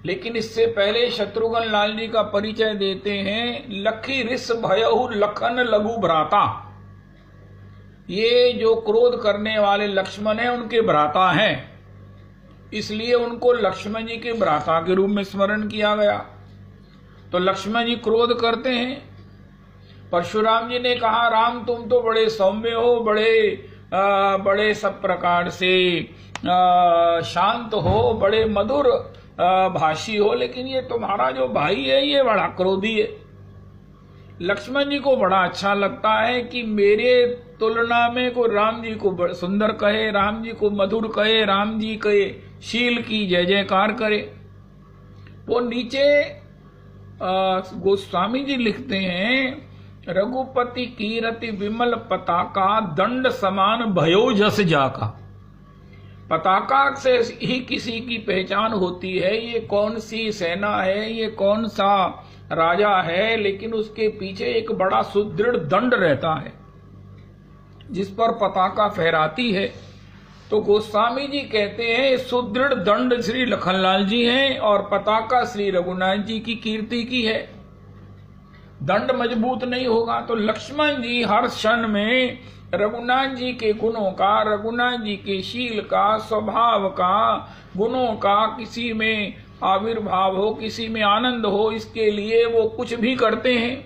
लेकिन इससे पहले शत्रुघ्न लाल जी का परिचय देते हैं, लखी रिस भयहु लखन लघु भ्राता। ये जो क्रोध करने वाले लक्ष्मण हैं उनके भ्राता हैं, इसलिए उनको लक्ष्मण जी के भ्राता के रूप में स्मरण किया गया। तो लक्ष्मण जी क्रोध करते हैं। परशुराम जी ने कहा राम तुम तो बड़े सौम्य हो, बड़े सब प्रकार से शांत हो, बड़े मधुर भाषी हो, लेकिन ये तुम्हारा जो भाई है ये बड़ा क्रोधी है। लक्ष्मण जी को बड़ा अच्छा लगता है कि मेरे तुलना में कोई राम जी को सुंदर कहे, राम जी को मधुर कहे, राम जी के शील की जय जयकार करे। वो नीचे गोस्वामी जी लिखते हैं, रघुपति कीरति विमल पताका दंड समान भयो जस जाका। पताका से ही किसी की पहचान होती है, ये कौन सी सेना है, ये कौन सा राजा है, लेकिन उसके पीछे एक बड़ा सुदृढ़ दंड रहता है जिस पर पताका फहराती है। तो गोस्वामी जी कहते हैं सुदृढ़ दंड श्री लखनलाल जी हैं और पताका श्री रघुनाथ जी की कीर्ति की है। दंड मजबूत नहीं होगा तो लक्ष्मण जी हर क्षण में रघुनाथ जी के गुणों का, रघुनाथ जी के शील का, स्वभाव का, गुणों का किसी में आविर्भाव हो, किसी में आनंद हो, इसके लिए वो कुछ भी करते हैं।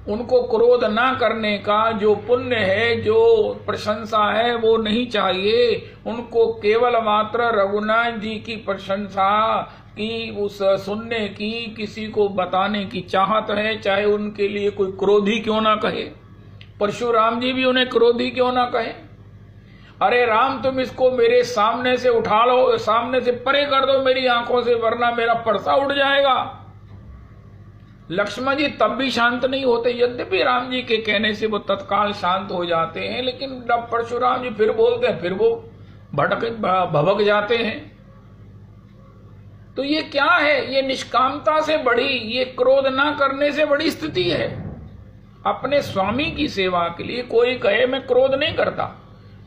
उनको क्रोध ना करने का जो पुण्य है, जो प्रशंसा है, वो नहीं चाहिए। उनको केवल मात्र रघुनाथ जी की प्रशंसा की, उस सुनने की, किसी को बताने की चाहत है, चाहे उनके लिए कोई क्रोधी क्यों ना कहे। परशुराम जी भी उन्हें क्रोधी क्यों ना कहे। अरे राम, तुम इसको मेरे सामने से उठा लो, सामने से परे कर दो मेरी आंखों से, वरना मेरा परसा उड़ जाएगा। लक्ष्मण जी तब भी शांत नहीं होते, यद्यपि राम जी के कहने से वो तत्काल शांत हो जाते हैं, लेकिन जब परशुराम जी फिर बोलते हैं, फिर वो भभक जाते हैं। तो ये क्या है? ये निष्कामता से बड़ी, ये क्रोध ना करने से बड़ी स्थिति है। अपने स्वामी की सेवा के लिए कोई कहे मैं क्रोध नहीं करता,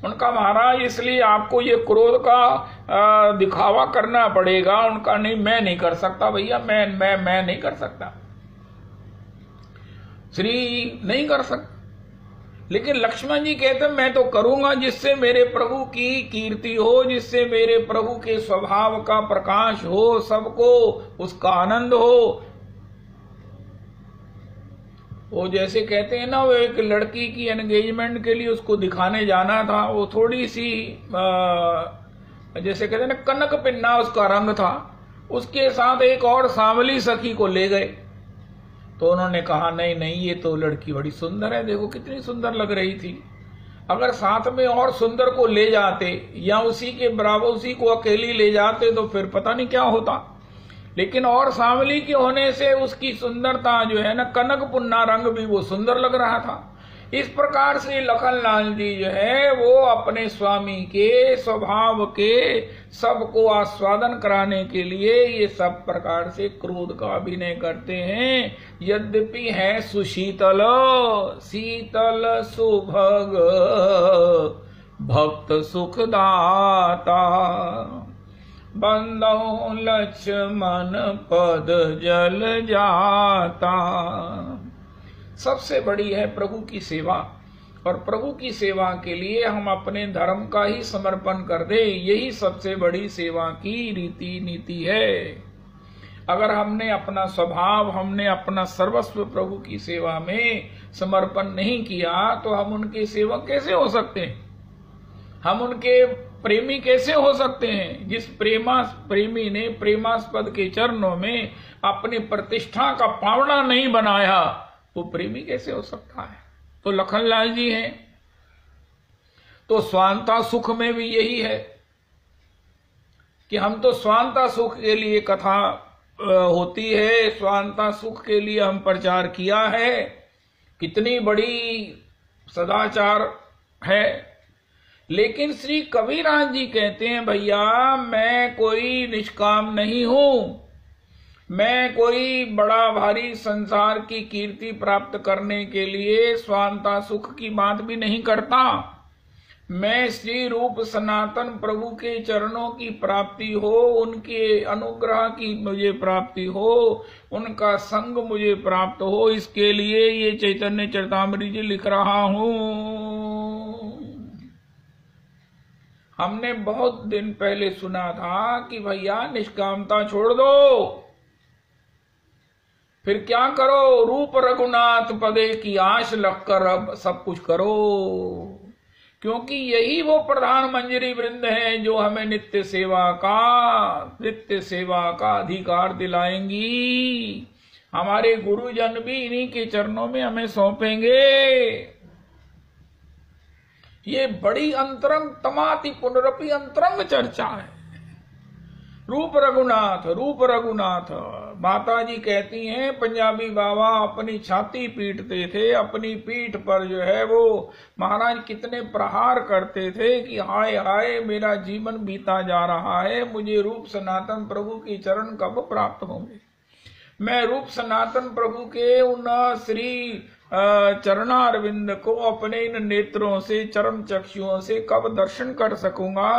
उनका महाराज इसलिए आपको ये क्रोध का दिखावा करना पड़ेगा। उनका नहीं, मैं नहीं कर सकता भैया, मैं नहीं कर सकता, श्री नहीं कर सकता। लेकिन लक्ष्मण जी कहते मैं तो करूंगा, जिससे मेरे प्रभु की कीर्ति हो, जिससे मेरे प्रभु के स्वभाव का प्रकाश हो, सबको उसका आनंद हो। वो जैसे कहते हैं ना, वो एक लड़की की एंगेजमेंट के लिए उसको दिखाने जाना था, वो थोड़ी सी जैसे कहते हैं ना कनक पिन्ना उसका रंग था, उसके साथ एक और सांवली सखी को ले गए। तो उन्होंने कहा नहीं नहीं, ये तो लड़की बड़ी सुंदर है, देखो कितनी सुंदर लग रही थी। अगर साथ में और सुंदर को ले जाते या उसी के बराबर उसी को अकेली ले जाते तो फिर पता नहीं क्या होता। लेकिन और सांवली के होने से उसकी सुंदरता जो है ना, कनक पुन्ना रंग भी वो सुंदर लग रहा था। इस प्रकार से लखनलाल जी जो है वो अपने स्वामी के स्वभाव के सबको आस्वादन कराने के लिए ये सब प्रकार से क्रोध का अभिनय करते हैं। यद्यपि है सुशीतल शीतल सुभग भक्त सुखदाता, बंदो लक्ष्मण पद जल जाता। सबसे बड़ी है प्रभु की सेवा, और प्रभु की सेवा के लिए हम अपने धर्म का ही समर्पण कर दे, यही सबसे बड़ी सेवा की रीति नीति है। अगर हमने अपना स्वभाव, हमने अपना सर्वस्व प्रभु की सेवा में समर्पण नहीं किया तो हम उनके सेवक कैसे हो सकते हैं, हम उनके प्रेमी कैसे हो सकते हैं। जिस प्रेमी ने प्रेमास्पद के चरणों में अपनी प्रतिष्ठा का पावड़ा नहीं बनाया, वो प्रेमी कैसे हो सकता है। तो लखनलाल जी हैं। तो स्वांता सुख में भी यही है कि हम तो स्वांता सुख के लिए कथा होती है, स्वांता सुख के लिए हम प्रचार किया है, कितनी बड़ी सदाचार है। लेकिन श्री कबीरदास जी कहते हैं भैया मैं कोई निष्काम नहीं हूं, मैं कोई बड़ा भारी संसार की कीर्ति प्राप्त करने के लिए स्वांता सुख की बात भी नहीं करता। मैं श्री रूप सनातन प्रभु के चरणों की प्राप्ति हो, उनके अनुग्रह की मुझे प्राप्ति हो, उनका संग मुझे प्राप्त हो, इसके लिए ये चैतन्य चरितामृत जी लिख रहा हूं। हमने बहुत दिन पहले सुना था कि भैया निष्कामता छोड़ दो, फिर क्या करो, रूप रघुनाथ पदे की आश लगकर अब सब कुछ करो, क्योंकि यही वो प्रधान मंजरी वृंद है जो हमें नित्य सेवा का अधिकार दिलाएंगी। हमारे गुरुजन भी इन्हीं के चरणों में हमें सौंपेंगे। ये बड़ी अंतरंग तमाति पुनरपि अंतरंग चर्चा है। रूप रघुनाथ माता जी कहती हैं, पंजाबी बाबा अपनी छाती पीटते थे, अपनी पीठ पर जो है वो महाराज कितने प्रहार करते थे कि हाय हाय मेरा जीवन बीता जा रहा है, मुझे रूप सनातन प्रभु की चरण कब प्राप्त होंगे, मैं रूप सनातन प्रभु के उन श्री चरणारविंद को अपने इन नेत्रों से, चरम चक्षुओं से कब दर्शन कर सकूंगा,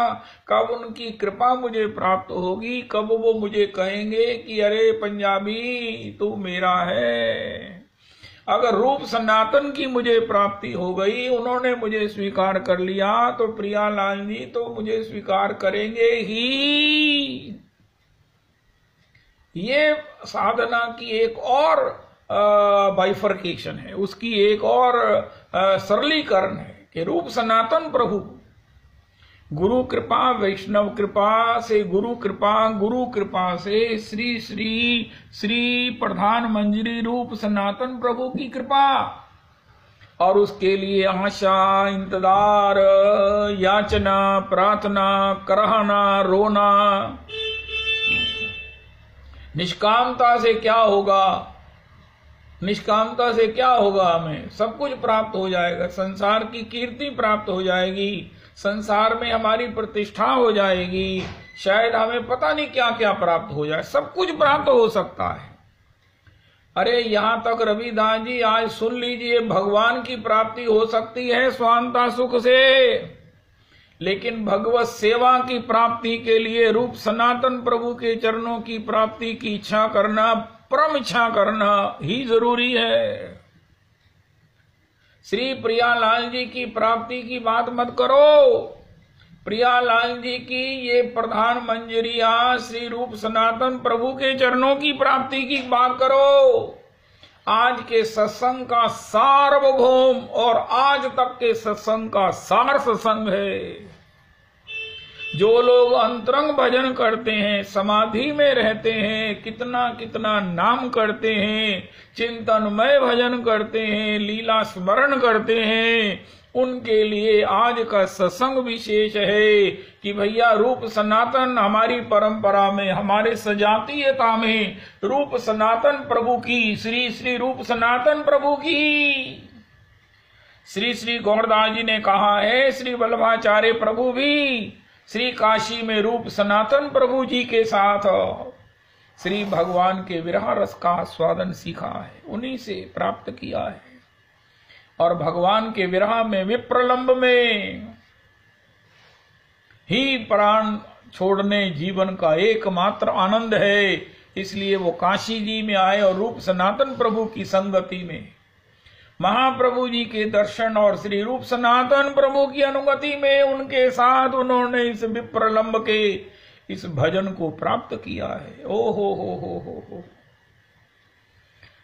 कब उनकी कृपा मुझे प्राप्त होगी, कब वो मुझे कहेंगे कि अरे पंजाबी तू मेरा है। अगर रूप सनातन की मुझे प्राप्ति हो गई, उन्होंने मुझे स्वीकार कर लिया, तो प्रियालाल जी तो मुझे स्वीकार करेंगे ही। ये साधना की एक और बाइफर्केशन है, उसकी एक और सरलीकरण है कि रूप सनातन प्रभु गुरु कृपा, वैष्णव कृपा से गुरु कृपा, गुरु कृपा से श्री श्री श्री प्रधान मंजरी रूप सनातन प्रभु की कृपा। और उसके लिए आशा, इंतजार, याचना, प्रार्थना, कराहना, रोना। निष्कामता से क्या होगा? निष्कामता से क्या होगा? हमें सब कुछ प्राप्त हो जाएगा। संसार की कीर्ति प्राप्त हो जाएगी, संसार में हमारी प्रतिष्ठा हो जाएगी, शायद हमें पता नहीं क्या क्या प्राप्त हो जाए, सब कुछ प्राप्त हो सकता है। अरे यहां तक रविदास जी आज सुन लीजिए, भगवान की प्राप्ति हो सकती है स्वांता सुख से, लेकिन भगवत सेवा की प्राप्ति के लिए रूप सनातन प्रभु के चरणों की प्राप्ति की इच्छा करना, परम इच्छा करना ही जरूरी है। श्री प्रियालाल जी की प्राप्ति की बात मत करो, प्रियालाल जी की ये प्रधान मंजरिया श्री रूप सनातन प्रभु के चरणों की प्राप्ति की बात करो। आज के सत्संग का सार्वभौम और आज तक के सत्संग का सार सत्संग है। जो लोग अंतरंग भजन करते हैं, समाधि में रहते हैं, कितना कितना नाम करते हैं, चिंतनमय भजन करते हैं, लीला स्मरण करते हैं, उनके लिए आज का सत्संग विशेष है कि भैया रूप सनातन हमारी परंपरा में, हमारे सजातीयता में रूप सनातन प्रभु की, श्री श्री रूप सनातन प्रभु की। श्री श्री गौरदास जी ने कहा है, श्री वल्लभाचार्य प्रभु भी श्री काशी में रूप सनातन प्रभु जी के साथ श्री भगवान के विरह रस का स्वादन सीखा है, उन्हीं से प्राप्त किया है। और भगवान के विरह में, विप्रलंब में ही प्राण छोड़ने जीवन का एकमात्र आनंद है। इसलिए वो काशी जी में आए और रूप सनातन प्रभु की संगति में, महाप्रभु जी के दर्शन और श्री रूप सनातन प्रभु की अनुगति में उनके साथ उन्होंने इस विप्रलंब के इस भजन को प्राप्त किया है। ओ हो।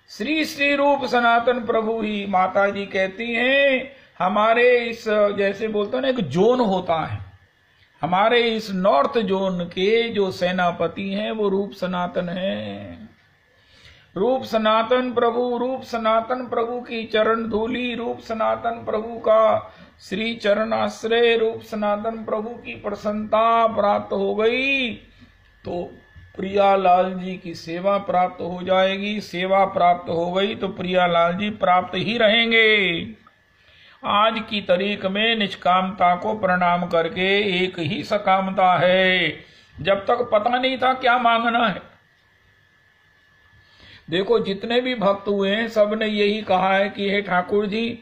श्री श्री रूप सनातन प्रभु ही, माता जी कहती हैं, हमारे इस, जैसे बोलते हैं ना, एक जोन होता है, हमारे इस नॉर्थ जोन के जो सेनापति हैं वो रूप सनातन हैं। रूप सनातन प्रभु की चरण धूली, रूप सनातन प्रभु का श्री चरणाश्रय, रूप सनातन प्रभु की प्रसन्नता प्राप्त हो गई तो प्रियालाल जी की सेवा प्राप्त हो जाएगी। सेवा प्राप्त हो गई तो प्रियालाल जी प्राप्त ही रहेंगे। आज की तारीख में निष्कामता को प्रणाम करके एक ही सकामता है। जब तक पता नहीं था क्या मांगना है, देखो जितने भी भक्त हुए हैं सब ने यही कहा है कि हे ठाकुर जी,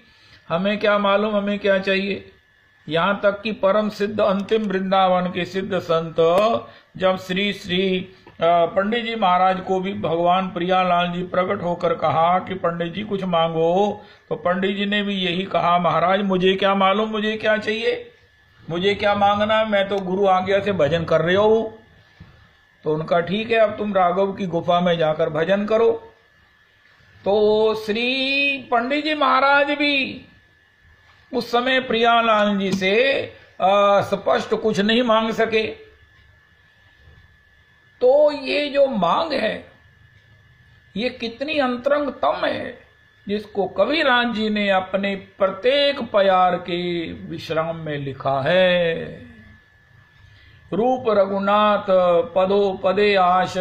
हमें क्या मालूम, हमें क्या चाहिए। यहाँ तक कि परम सिद्ध अंतिम वृंदावन के सिद्ध संत जब श्री श्री पंडित जी महाराज को भी भगवान प्रियालाल जी प्रकट होकर कहा कि पंडित जी कुछ मांगो, तो पंडित जी ने भी यही कहा, महाराज मुझे क्या मालूम, मुझे क्या चाहिए, मुझे क्या मांगना, मैं तो गुरु आज्ञा से भजन कर रहे हो। तो उनका ठीक है, अब तुम राघव की गुफा में जाकर भजन करो। तो श्री पंडित जी महाराज भी उस समय प्रियालाल जी से स्पष्ट कुछ नहीं मांग सके। तो ये जो मांग है ये कितनी अंतरंगतम है, जिसको कबीरदास जी ने अपने प्रत्येक प्यार के विश्राम में लिखा है। रूप रघुनाथ पदो पदे आश,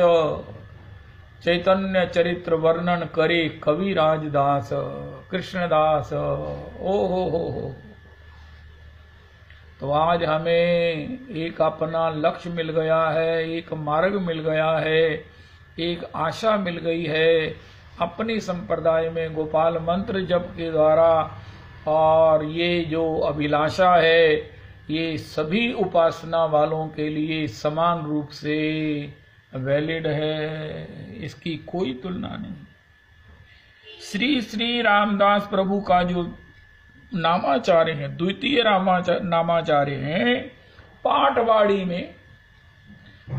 चैतन्य चरित्र वर्णन करे कविराज दास, कृष्णदास। ओ हो। तो आज हमें एक अपना लक्ष्य मिल गया है, एक मार्ग मिल गया है, एक आशा मिल गई है अपनी संप्रदाय में गोपाल मंत्र जप के द्वारा। और ये जो अभिलाषा है ये सभी उपासना वालों के लिए समान रूप से वैलिड है, इसकी कोई तुलना नहीं। श्री श्री रामदास प्रभु का जो नामाचार्य है, द्वितीय नामाचार्य हैं, पाठवाड़ी में,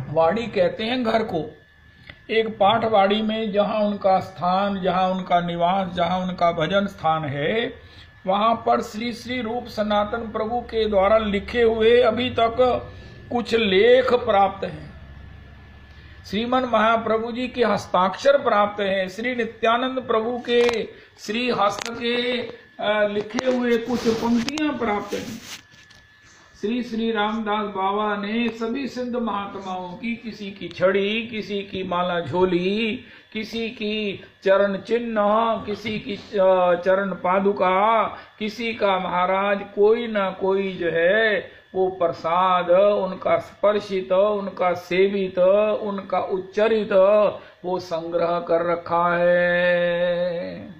वाड़ी कहते हैं घर को, एक पाठवाड़ी में जहां उनका स्थान, जहां उनका निवास, जहां उनका भजन स्थान है, वहां पर श्री श्री रूप सनातन प्रभु के द्वारा लिखे हुए अभी तक कुछ लेख प्राप्त हैं। श्रीमन महाप्रभु जी के हस्ताक्षर प्राप्त हैं। श्री नित्यानंद प्रभु के श्री हस्त के लिखे हुए कुछ पंक्तियां प्राप्त हैं। श्री श्री रामदास बाबा ने सभी सिद्ध महात्माओं की, किसी की छड़ी, किसी की माला झोली, किसी की चरण चिन्ह, किसी की चरण पादुका, किसी का महाराज कोई ना कोई जो है वो प्रसाद, उनका स्पर्शित, उनका सेवित, उनका उच्चरित वो संग्रह कर रखा है।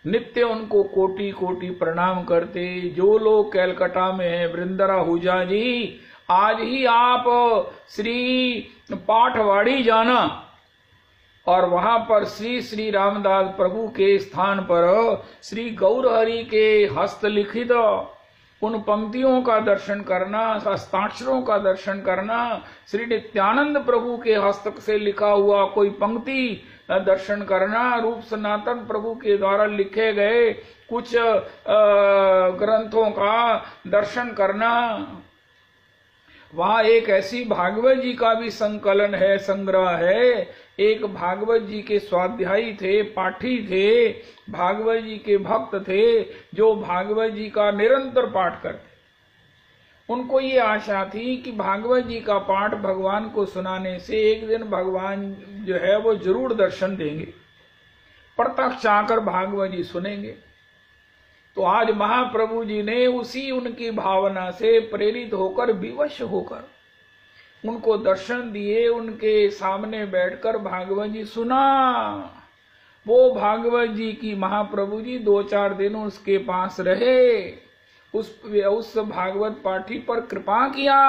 नित्य उनको कोटि कोटि प्रणाम करते। जो लोग कलकत्ता में हैं, वृंदरा हुजा जी, आज ही आप श्री पाठवाड़ी जाना और वहां पर श्री श्री रामदास प्रभु के स्थान पर श्री गौरहरि के हस्तलिखित उन पंक्तियों का दर्शन करना, हस्ताक्षरों का दर्शन करना, श्री नित्यानंद प्रभु के हस्तक से लिखा हुआ कोई पंक्ति दर्शन करना, रूप सनातन प्रभु के द्वारा लिखे गए कुछ ग्रंथों का दर्शन करना। वहां एक ऐसी भागवत जी का भी संकलन है, संग्रह है। एक भागवत जी के स्वाध्यायी थे, पाठी थे, भागवत जी के भक्त थे, जो भागवत जी का निरंतर पाठ करते। उनको ये आशा थी कि भागवत जी का पाठ भगवान को सुनाने से एक दिन भगवान जो है वो जरूर दर्शन देंगे, प्रत्यक्ष आकर भागवत जी सुनेंगे। तो आज महाप्रभु जी ने उसी उनकी भावना से प्रेरित होकर, विवश होकर उनको दर्शन दिए, उनके सामने बैठकर भागवत जी सुना। वो भागवत जी की महाप्रभु जी 2-4 दिन उसके पास रहे, उस भागवत पाठी पर कृपा किया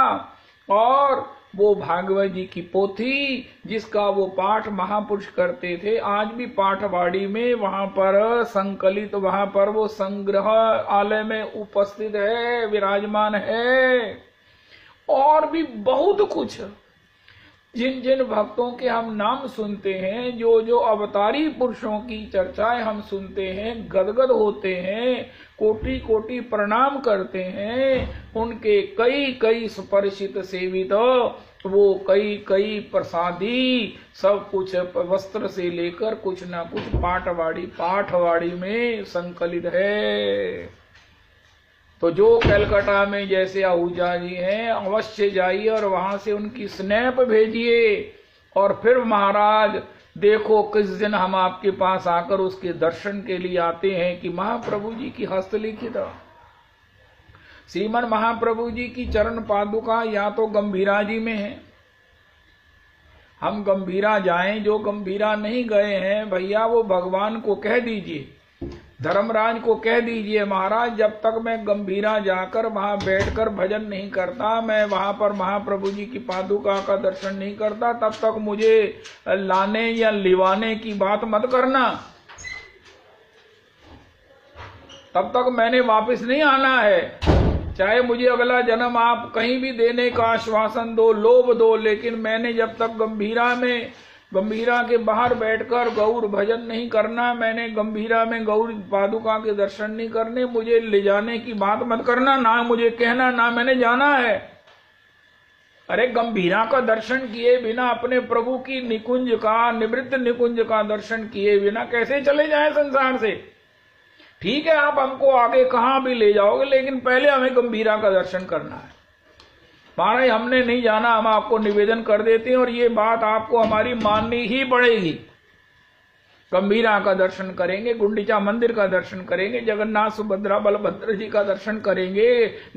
और वो भागवत जी की पोथी जिसका वो पाठ महापुरुष करते थे, आज भी पाठवाड़ी में वहां पर संकलित, वहां पर वो संग्रह आलय में उपस्थित है, विराजमान है। और भी बहुत कुछ जिन जिन भक्तों के हम नाम सुनते हैं, जो जो अवतारी पुरुषों की चर्चाएं हम सुनते हैं, गदगद होते हैं, कोटि कोटि प्रणाम करते हैं। उनके कई कई स्पर्शित सेवित, वो कई कई प्रसादी, सब कुछ वस्त्र से लेकर कुछ ना कुछ पाठवाड़ी में संकलित है। तो जो कलकत्ता में जैसे आहूजा जी हैं, अवश्य जाइए और वहां से उनकी स्नैप भेजिए और फिर महाराज देखो किस दिन हम आपके पास आकर उसके दर्शन के लिए आते हैं कि महाप्रभु जी की हस्तलिखित श्रीमन महाप्रभु जी की चरण पादुका या तो गंभीरा जी में है। हम गंभीरा जाएं, जो गंभीरा नहीं गए हैं भैया वो भगवान को कह दीजिए, धर्मराज को कह दीजिए, महाराज जब तक मैं गंभीरा जाकर वहां बैठकर भजन नहीं करता, मैं वहां पर महाप्रभु जी की पादुका का दर्शन नहीं करता, तब तक मुझे लाने या लिवाने की बात मत करना, तब तक मैंने वापस नहीं आना है। चाहे मुझे अगला जन्म आप कहीं भी देने का आश्वासन दो, लोभ दो, लेकिन मैंने जब तक गंभीरा के बाहर बैठकर गौर भजन नहीं करना, मैंने गंभीरा में गौर पादुका के दर्शन नहीं करने, मुझे ले जाने की बात मत करना, ना मुझे कहना ना मैंने जाना है। अरे गंभीरा का दर्शन किए बिना, अपने प्रभु की निकुंज का, निवृत्त निकुंज का दर्शन किए बिना कैसे चले जाए संसार से। ठीक है आप हमको आगे कहां भी ले जाओगे, लेकिन पहले हमें गंभीरा का दर्शन करना है। महाराज हमने नहीं जाना, हम आपको निवेदन कर देते हैं और ये बात आपको हमारी माननी ही पड़ेगी। गंभीरा का दर्शन करेंगे, गुंडीचा मंदिर का दर्शन करेंगे, जगन्नाथ सुभद्रा बलभद्र जी का दर्शन करेंगे,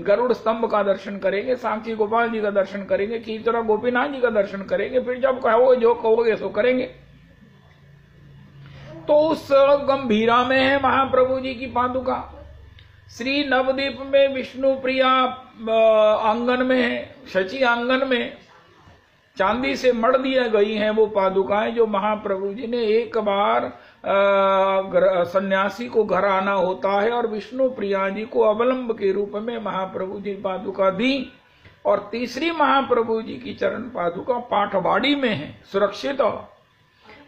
गरुड़ स्तंभ का दर्शन करेंगे, साक्षी गोपाल जी का दर्शन करेंगे, कीचरा गोपीनाथ जी का दर्शन करेंगे, फिर जब कहोगे जो कहोगे सो करेंगे। तो उस गंभीरा में है महाप्रभु जी की पादुका। श्री नवदीप में विष्णु प्रिया आंगन में है, शची आंगन में चांदी से मढ़ दिया गई हैं वो पादुकाएं, जो महाप्रभु जी ने एक बार सन्यासी को घर आना होता है और विष्णु प्रिया जी को अवलंब के रूप में महाप्रभु जी पादुका दी। और तीसरी महाप्रभु जी की चरण पादुका पाठवाड़ी में है सुरक्षित,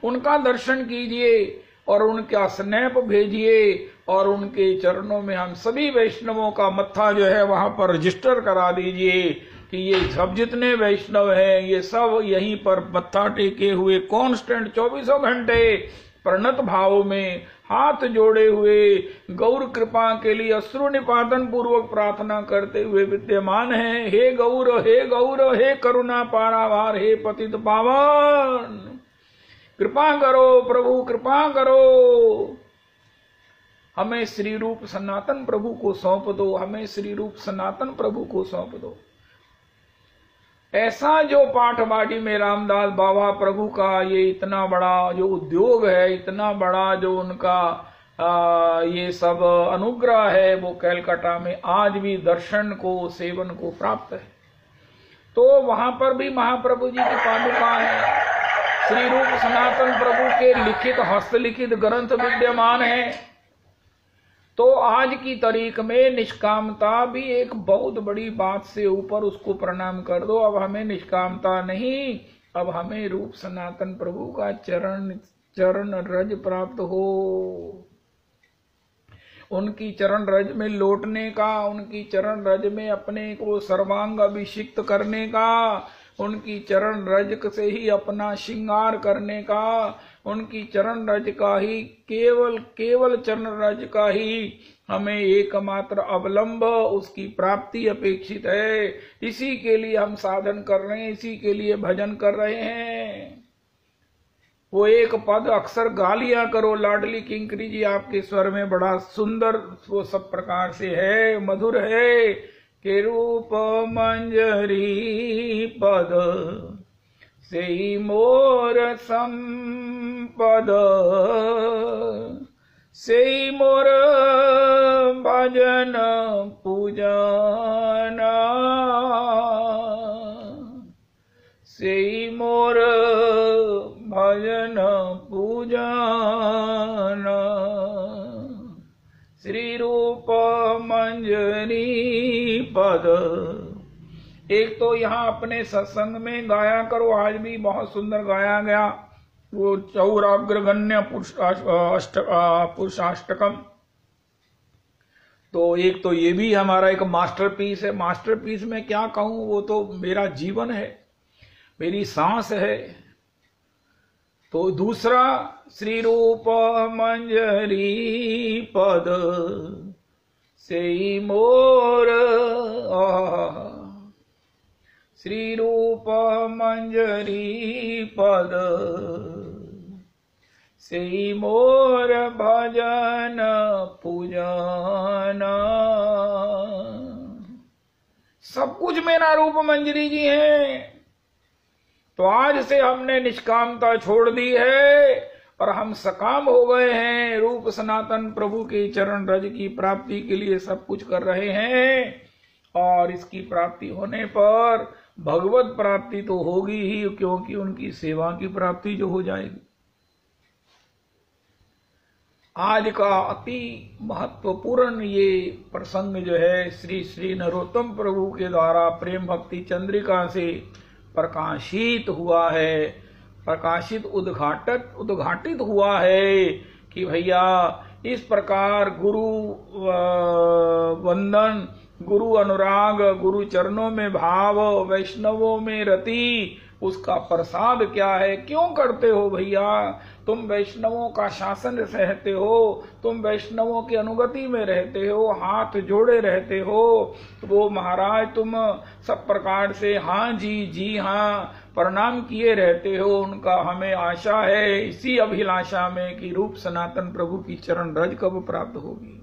उनका दर्शन कीजिए। और उनका स्नैप भेजिए और उनके चरणों में हम सभी वैष्णवों का मत्था जो है वहां पर रजिस्टर करा दीजिए कि ये सब जितने वैष्णव हैं ये सब यहीं पर मत्था टेके हुए कांस्टेंट 24 घंटे प्रणत भाव में हाथ जोड़े हुए गौर कृपा के लिए अश्रु निपातन पूर्वक प्रार्थना करते हुए विद्यमान हैं। हे गौर, हे गौर, हे करुणा पारावार, हे पतित पावन, कृपा करो प्रभु, कृपा करो। हमें श्री रूप सनातन प्रभु को सौंप दो, हमें श्री रूप सनातन प्रभु को सौंप दो। ऐसा जो पाठवाड़ी में रामदास बाबा प्रभु का ये इतना बड़ा जो उद्योग है, इतना बड़ा जो उनका ये सब अनुग्रह है, वो कलकत्ता में आज भी दर्शन को, सेवन को प्राप्त है। तो वहां पर भी महाप्रभु जी की पादुका है, श्री रूप सनातन प्रभु के लिखित हस्तलिखित ग्रंथ विद्यमान है। तो आज की तारीख में निष्कामता भी एक बहुत बड़ी बात से ऊपर उसको प्रणाम कर दो। अब हमें निष्कामता नहीं, अब हमें रूप सनातन प्रभु का चरण रज प्राप्त हो, उनकी चरण रज में लौटने का, उनकी चरण रज में अपने को सर्वांग अभिषिक्त करने का, उनकी चरण रज से ही अपना श्रृंगार करने का, उनकी चरण रज का ही केवल चरण रज का ही हमें एकमात्र अवलंब उसकी प्राप्ति अपेक्षित है। इसी के लिए हम साधन कर रहे हैं, इसी के लिए भजन कर रहे हैं। वो एक पद अक्सर गा लिया करो, लाडली किंकरी जी आपके स्वर में बड़ा सुंदर वो सब प्रकार से है, मधुर है कि रूप मंजरी पद से ही मोर संपद, से ही मोर भजन पूजन, से ही मोर भजन पूजन, श्री रूप मंजरी पद। एक तो यहाँ अपने सत्संग में गाया करो, आज भी बहुत सुंदर गाया गया वो चौराग्रगण्य पुरुषाष्टकम। तो एक तो ये भी हमारा एक मास्टरपीस है। मास्टरपीस में क्या कहूं, वो तो मेरा जीवन है, मेरी सांस है। तो दूसरा श्री रूप मंजरी पद से ही मोर, श्री रूप मंजरी पद से ही मोर भजन पूजन। सब कुछ मेरा रूप मंजरी जी हैं। तो आज से हमने निष्कामता छोड़ दी है और हम सकाम हो गए हैं, रूप सनातन प्रभु के चरण रज की प्राप्ति के लिए सब कुछ कर रहे हैं। और इसकी प्राप्ति होने पर भगवत प्राप्ति तो होगी ही, क्योंकि उनकी सेवा की प्राप्ति जो हो जाएगी। आज का अति महत्वपूर्ण ये प्रसंग जो है श्री श्री नरोत्तम प्रभु के द्वारा प्रेम भक्ति चंद्रिका से प्रकाशित हुआ है, प्रकाशित उद्घाटित हुआ है कि भैया इस प्रकार गुरु वंदन, गुरु अनुराग, गुरु चरणों में भाव, वैष्णवों में रति, उसका प्रसाद क्या है। क्यों करते हो भैया, तुम वैष्णवों का शासन सहते हो, तुम वैष्णवों की अनुगति में रहते हो, हाथ जोड़े रहते हो। वो महाराज तुम सब प्रकार से हाँ जी, जी हाँ प्रणाम किए रहते हो। उनका हमें आशा है इसी अभिलाषा में कि रूप सनातन प्रभु की चरण रज कब प्राप्त होगी।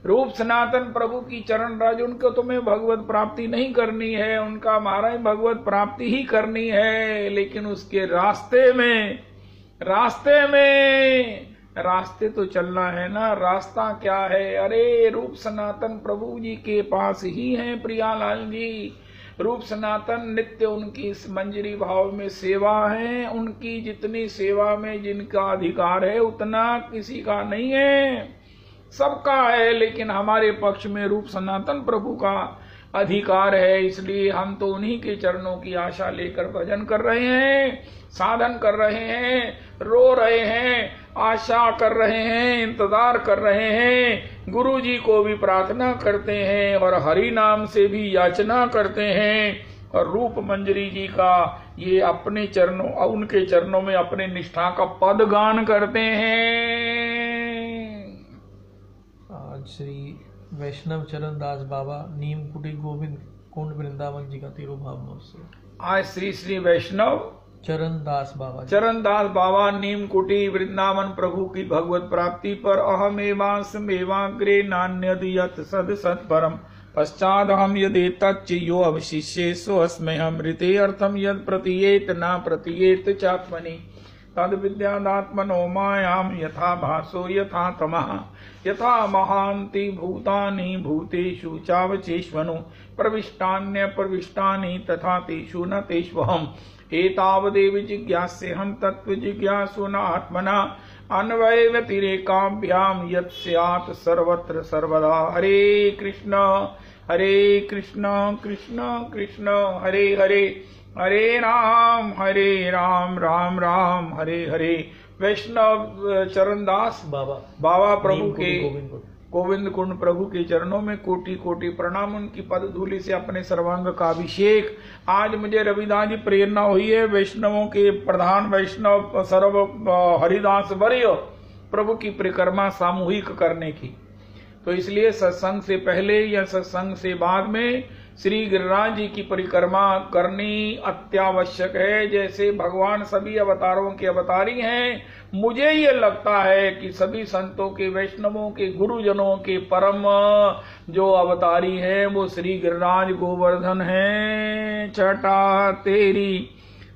रूप सनातन प्रभु की चरण रज, उनको तुम्हें भगवत प्राप्ति नहीं करनी है, उनका महाराज भगवत प्राप्ति ही करनी है। लेकिन उसके रास्ते तो चलना है ना। रास्ता क्या है, अरे रूप सनातन प्रभु जी के पास ही है प्रियालाल जी। रूप सनातन नित्य उनकी इस मंजरी भाव में सेवा है। उनकी जितनी सेवा में जिनका अधिकार है उतना किसी का नहीं है, सबका है। लेकिन हमारे पक्ष में रूप सनातन प्रभु का अधिकार है, इसलिए हम तो उन्हीं के चरणों की आशा लेकर भजन कर रहे हैं, साधन कर रहे हैं, रो रहे हैं आशा कर रहे हैं, इंतजार कर रहे हैं, गुरु जी को भी प्रार्थना करते हैं और हरि नाम से भी याचना करते हैं और रूप मंजरी जी का ये अपने चरणों, उनके चरणों में अपने निष्ठा का पद गान करते हैं। आज श्री वैष्णव चरण दास बाबा नीम कुटी गोविंद कुंड वृंदावन जी का तिरुभाव महोत्सव। आज श्री श्री वैष्णव चरण दास बाबा नीम कुटी वृंदावन प्रभु की भगवत प्राप्ति पर अहमेवाग्रे नान्यदियत सद सत्परम पश्चाद हम यदि तच्चयो अवशिष्ये सोऽस्मै हमृते अर्थम यद प्रतीयेत न प्रतीयेत चात्मनि तद विद्यादात्मनो मायाम यथा भासो यथा तमः यथा महान्ति भूतानि भूतेषु चावचेष्वनु प्रविष्टान्य प्रविष्टानि तथा तेषु न तेष्वहम् एतावदेव जिज्ञास्यहं तत्व जिज्ञासुना आत्मना अन्वय व्यतिरेकाभ्याम यत् स्यात् सर्वत्र सर्वदा। हरे कृष्ण कृष्ण कृष्ण हरे हरे, हरे राम राम राम हरे हरे। वैष्णव चरणदास बाबा प्रभु के गोविंद कुंड प्रभु के चरणों में कोटि कोटि प्रणाम। उनकी पद धूलि से अपने सर्वांग का अभिषेक। आज मुझे रविदास जी प्रेरणा हुई है वैष्णवों के प्रधान वैष्णव सर्व हरिदास वर्य प्रभु की परिक्रमा सामूहिक करने की। तो इसलिए सत्संग से पहले या सत्संग से बाद में श्री गिरिराज जी की परिक्रमा करनी अत्यावश्यक है। जैसे भगवान सभी अवतारों के अवतारी हैं, मुझे ये लगता है कि सभी संतों के, वैष्णवों के, गुरुजनों के परम जो अवतारी हैं वो श्री गिरिराज गोवर्धन हैं। छटा तेरी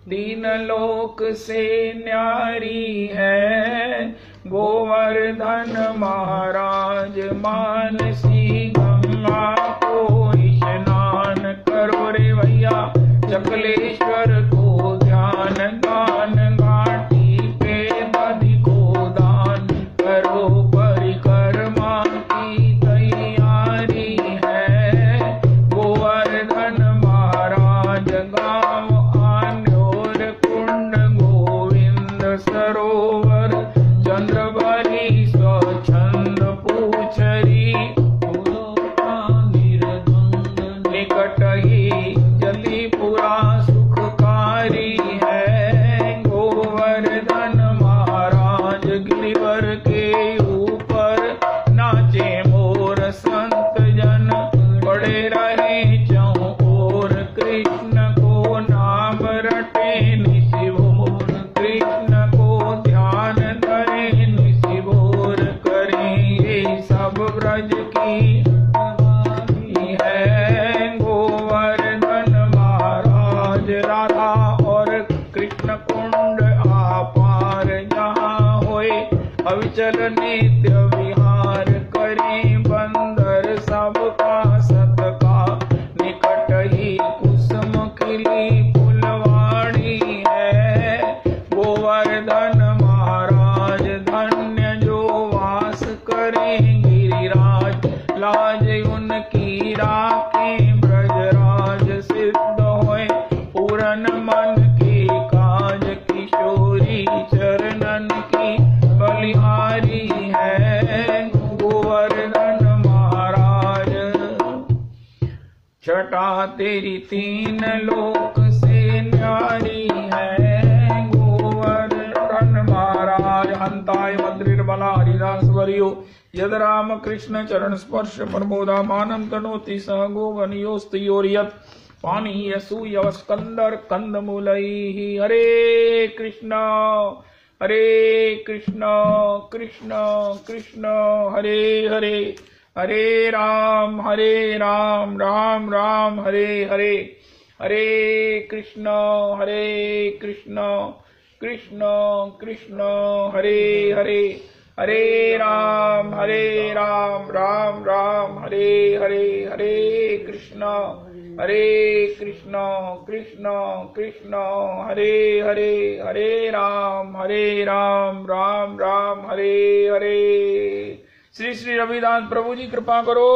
तीन लोक से न्यारी है, गोवर्धन महाराज मानसी गंगा को स्नान करो रे भैया, चकलेश्वर को ध्यान गान घाटी पे बधि को दान करो, परिक्रमा की तैयारी है, गोवर्धन महाराज गाँव आन्योर कुंड गोविंद सरोवर चंद्रबली स्वच्छंद पूछरी निकट ही जलीपुरा सुखकारी है, गोवर्धन महाराज गिरिवर के ऊपर नाचे मोर संत जन, पड़े रहे चौं ओर कृष्ण को नाम रटे निशिभोर, कृष्ण को ध्यान धरे निशिभोर करें, ये सब ब्रज की है, गोवर्धन महाराज राधा और कृष्ण कुंड आपार जहाँ होए, अविचल नित्य विहार करें, बंदर सबका सतका निकट ही कुसुम खिली फुलवाड़ी है, गोवर्धन महाराज धन्य जो वास करें गिरिराज, लाज उनकी राखें ब्रजराज, सिद्ध होए पूरन मन के काज, किशोरी चरणन की बलिहारी है, गोवर्धन महाराज। छटा तेरी तीन लोक से न्यारी है, गोवर्धन महाराज। हंताय मद्रिर्बला हरिदास वर्यो यद राम कृष्ण चरण स्पर्श प्रमोदा मानम तनोति सह गोवनियोस्तयोर्यत् पानी असूय स्कंदर कंदमूलैः। हरे कृष्ण कृष्ण कृष्ण हरे हरे, हरे राम राम राम हरे हरे, हरे कृष्ण कृष्ण कृष्ण हरे हरे, हरे राम राम राम हरे हरे, हरे कृष्ण कृष्ण कृष्ण हरे हरे, हरे राम राम राम हरे हरे। श्री श्री रविदास प्रभु जी कृपा करो।